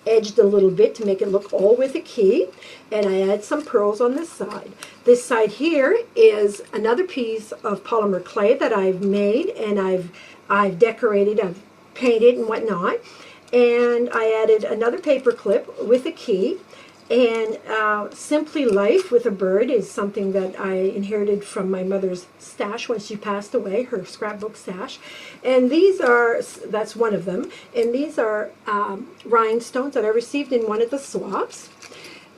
edged a little bit to make it look all with a key, and I add some pearls on this side. This side here is another piece of polymer clay that I've made, and I've decorated, I've painted and whatnot, and I added another paper clip with a key. And Simply Life with a bird is something that I inherited from my mother's stash when she passed away, her scrapbook stash. And that's one of them. And these are rhinestones that I received in one of the swaps.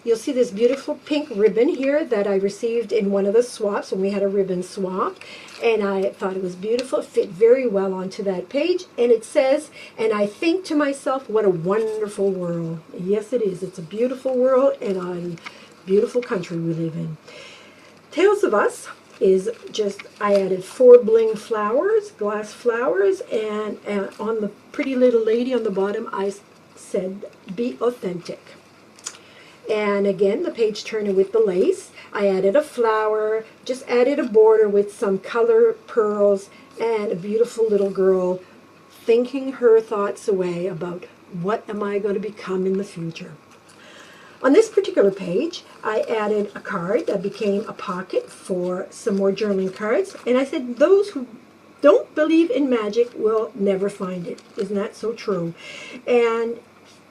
You'll see this beautiful pink ribbon here that I received in one of the swaps when we had a ribbon swap. And I thought it was beautiful. It fit very well onto that page. And it says, and I think to myself, what a wonderful world. Yes, it is. It's a beautiful world and a beautiful country we live in. Tales of Us is just, I added 4 bling flowers, glass flowers, and on the pretty little lady on the bottom, I said, be authentic. And again, the page turner with the lace. I added a flower, just added a border with some color pearls, and a beautiful little girl thinking her thoughts away about what am I going to become in the future. On this particular page, I added a card that became a pocket for some more journaling cards. And I said, those who don't believe in magic will never find it. Isn't that so true? And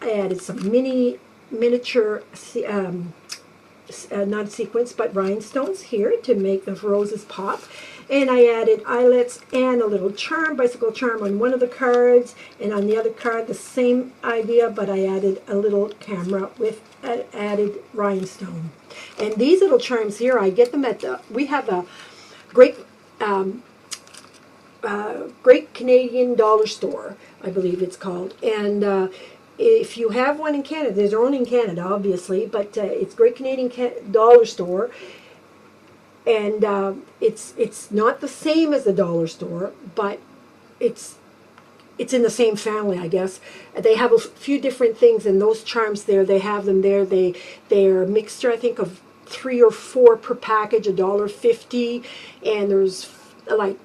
I added some miniature, not sequins, but rhinestones here to make the roses pop. And I added eyelets and a little charm, bicycle charm on one of the cards, and on the other card the same idea, but I added a little camera with an added rhinestone. And these little charms here, I get them at we have a great Great Canadian Dollar Store, I believe it's called. And if you have one in Canada, they're only in Canada, obviously, but it's Great Canadian Dollar Store. And it's not the same as the dollar store, but it's in the same family, I guess. They have a few different things, and those charms there, they have them there. They're a mixture, I think, of 3 or 4 per package, $1.50, and there's like,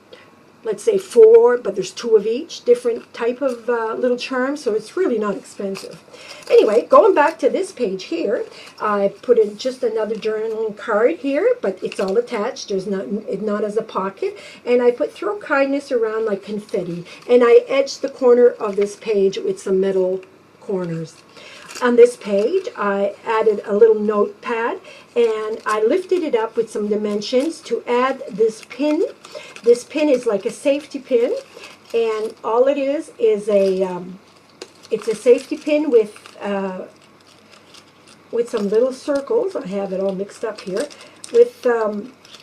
let's say 4, but there's 2 of each different type of little charms, so it's really not expensive. Anyway, going back to this page here, I put in just another journaling card here, but it's all attached. There's not as a pocket, and I put throw kindness around like confetti, and I edged the corner of this page with some metal corners. On this page, I added a little notepad, and I lifted it up with some dimensions to add this pin. This pin is like a safety pin, and all it is it's a safety pin with some little circles. I have it all mixed up here with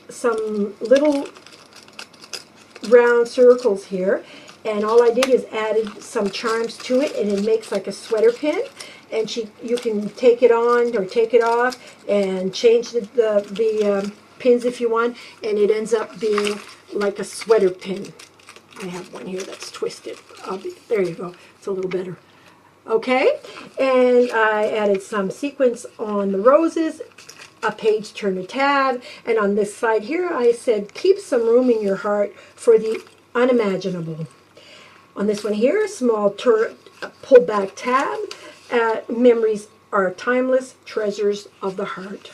some little round circles here, and all I did is added some charms to it, and it makes like a sweater pin. And you can take it on or take it off and change the pins if you want, and it ends up being like a sweater pin. I have one here that's twisted. There you go. It's a little better. Okay, and I added some sequins on the roses, a page turner tab, and on this side here I said keep some room in your heart for the unimaginable. On this one here, a small pull back tab. Memories are timeless treasures of the heart.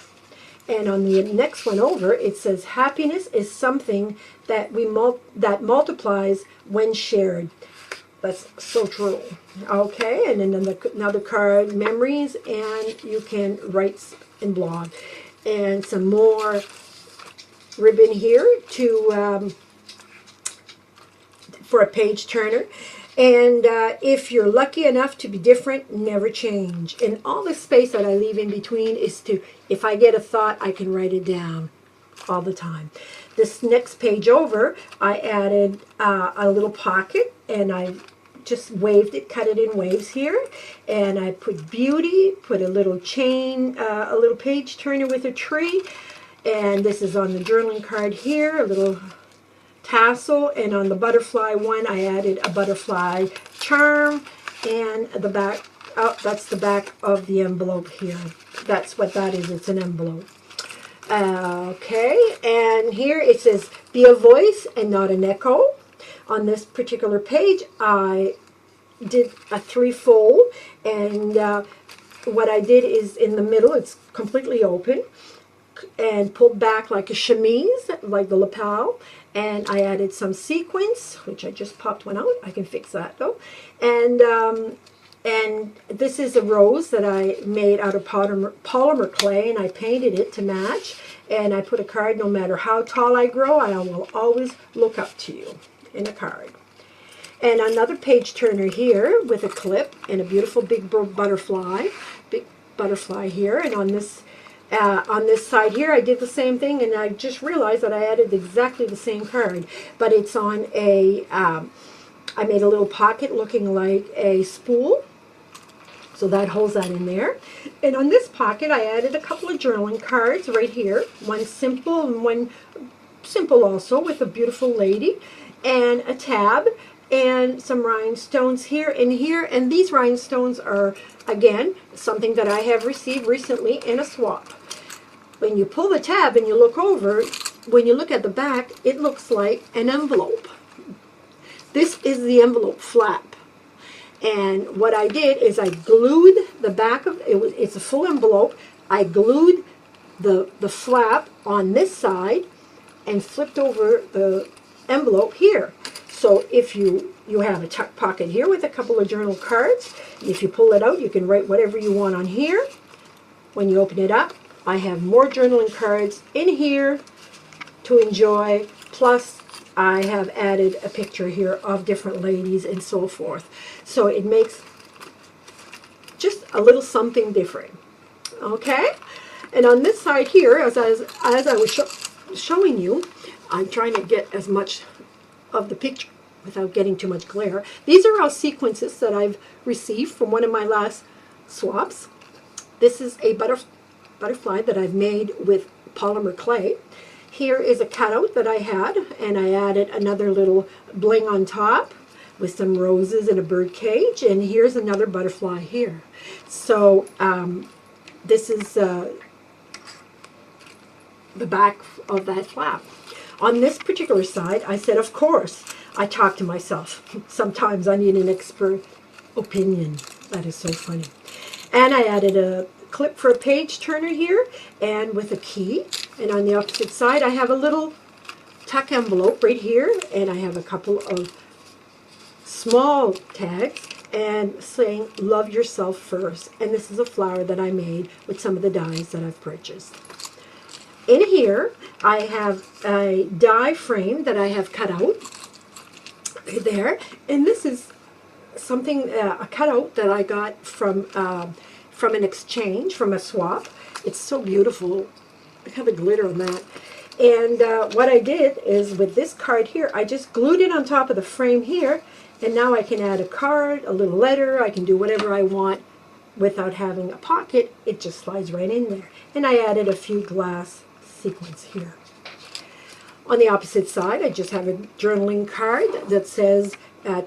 And on the next one over, it says happiness is something that that multiplies when shared. That's so true. Okay, and then another card, memories, and you can write and blog. And some more ribbon here for a page turner. And if you're lucky enough to be different, never change. And all the space that I leave in between is if I get a thought, I can write it down all the time. This next page over, I added a little pocket, and I just waved it, cut it in waves here. And I put beauty, put a little chain, a little page turner with a tree. And this is on the journaling card here, a little tassel, and on the butterfly one I added a butterfly charm, and the back Oh, that's the back of the envelope here. That's what that is. It's an envelope. Okay, and here it says, be a voice and not an echo. On this particular page, I did a threefold, and what I did is in the middle, it's completely open, and pulled back like a chemise, like the lapel, and I added some sequins, which I just popped one out. I can fix that though. And this is a rose that I made out of polymer clay, and I painted it to match. And I put a card, no matter how tall I grow, I will always look up to you, in a card. And another page turner here with a clip and a beautiful big butterfly here. And on this side here, I did the same thing, and I just realized that I added exactly the same card, but it's on a, I made a little pocket looking like a spool, so that holds that in there. And on this pocket, I added a couple of journaling cards right here, one simple and one simple also with a beautiful lady, and a tab, and some rhinestones here and here. And these rhinestones are, again, something that I have received recently in a swap. When you pull the tab and you look over, when you look at the back, it looks like an envelope. This is the envelope flap. And what I did is I glued the back of it. It's a full envelope. I glued the flap on this side and flipped over the envelope here. So if you have a tuck pocket here with a couple of journal cards, if you pull it out, you can write whatever you want on here. When you open it up, I have more journaling cards in here to enjoy, plus I have added a picture here of different ladies and so forth. So it makes just a little something different. Okay? And on this side here, as I was showing you, I'm trying to get as much of the picture without getting too much glare. These are all sequences that I've received from one of my last swaps. This is a butterfly that I've made with polymer clay. Here is a cutout that I had, and I added another little bling on top with some roses and a bird cage, and here's another butterfly here. So this is the back of that flap. On this particular side, I said, of course, I talk to myself. Sometimes I need an expert opinion. That is so funny. And I added a clip for a page turner here, and with a key. And on the opposite side, I have a little tuck envelope right here, and I have a couple of small tags and saying, love yourself first. And this is a flower that I made with some of the dies that I've purchased. In here, I have a die frame that I have cut out there, and this is something, a cutout that I got from an exchange, from a swap. It's so beautiful. Look at the glitter on that. And what I did is with this card here, I just glued it on top of the frame here, and now I can add a card, a little letter. I can do whatever I want without having a pocket. It just slides right in there. And I added a few glass sequins here. On the opposite side, I just have a journaling card that says,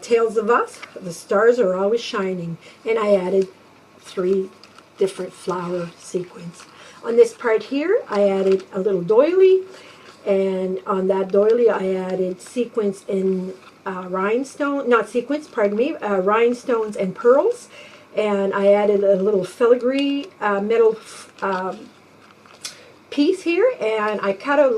Tales of Us, the stars are always shining. And I added 3 different flower sequins. On this part here, I added a little doily, and on that doily I added sequins in rhinestones and pearls, and I added a little filigree metal piece here, and I cut out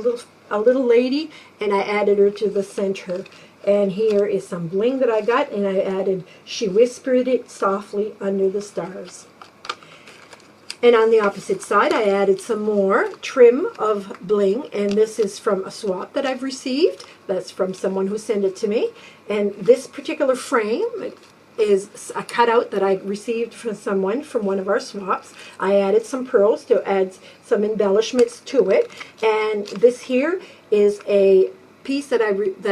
a little lady, and I added her to the center. And here is some bling that I got, and I added, she whispered it softly under the stars. And on the opposite side, I added some more trim of bling, and this is from a swap that I've received. That's from someone who sent it to me. And this particular frame is a cutout that I received from someone from one of our swaps. I added some pearls to add some embellishments to it. And this here is a piece that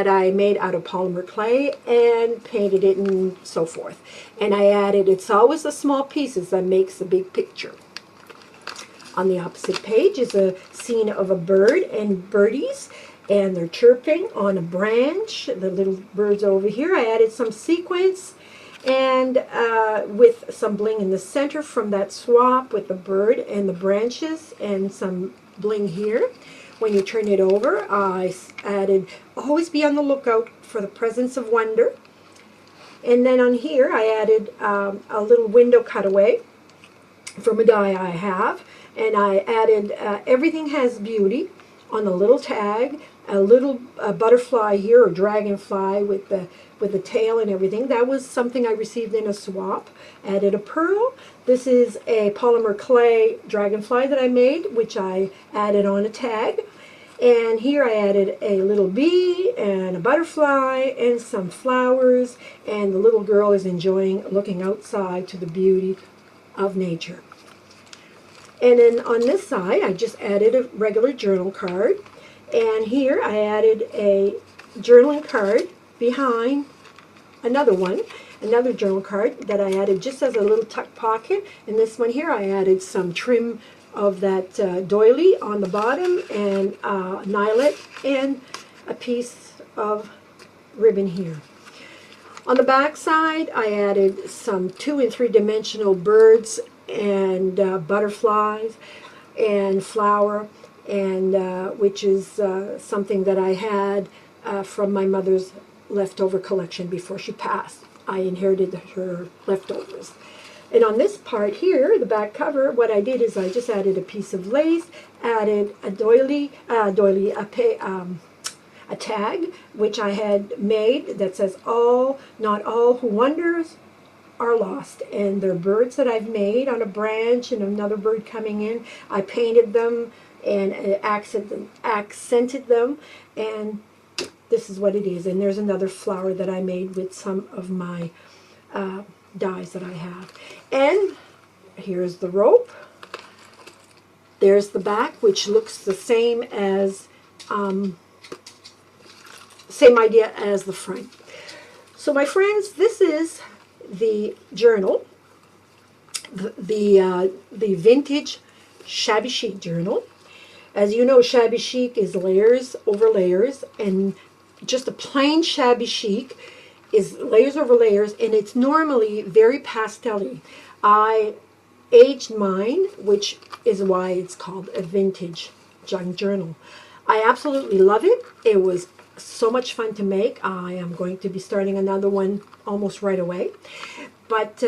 I made out of polymer clay and painted it and so forth. And I added, it's always the small pieces that makes the big picture. On the opposite page is a scene of a bird and birdies, and they're chirping on a branch. The little birds over here. I added some sequins, and with some bling in the center from that swap with the bird and the branches and some bling here. When you turn it over, I added, always be on the lookout for the presence of wonder. And then on here, I added a little window cutaway from a die I have. And I added Everything Has Beauty on the little tag, a little butterfly here, or dragonfly with the tail and everything. That was something I received in a swap. Added a pearl. This is a polymer clay dragonfly that I made, which I added on a tag. And here I added a little bee and a butterfly and some flowers, and the little girl is enjoying looking outside to the beauty of nature. And then on this side, I just added a regular journal card. And here I added a journaling card behind another one, another journal card that I added just as a little tuck pocket. And this one here, I added some trim of that doily on the bottom, and nylet, and a piece of ribbon here. On the back side, I added some 2- and 3-dimensional birds and butterflies and flower, and which is something that I had from my mother's leftover collection before she passed. I inherited her leftovers. And on this part here, the back cover, what I did is I just added a piece of lace, added a a tag, which I had made that says, "All, not all who wonders are lost." And they're birds that I've made on a branch and another bird coming in. I painted them and accented them, and this is what it is. And there's another flower that I made with some of my dies that I have. And here's the rope. There's the back, which looks the same as same idea as the front. So my friends, this is the journal, the vintage shabby chic journal. As you know, shabby chic is layers over layers, and just a plain shabby chic is layers over layers, and it's normally very pastel-y. I aged mine, which is why it's called a vintage junk journal. I absolutely love it. It was so much fun to make. I am going to be starting another one almost right away. But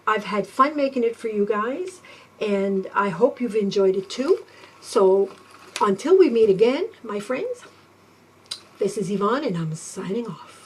I've had fun making it for you guys, and I hope you've enjoyed it too. So until we meet again, my friends, this is Yvonne, and I'm signing off.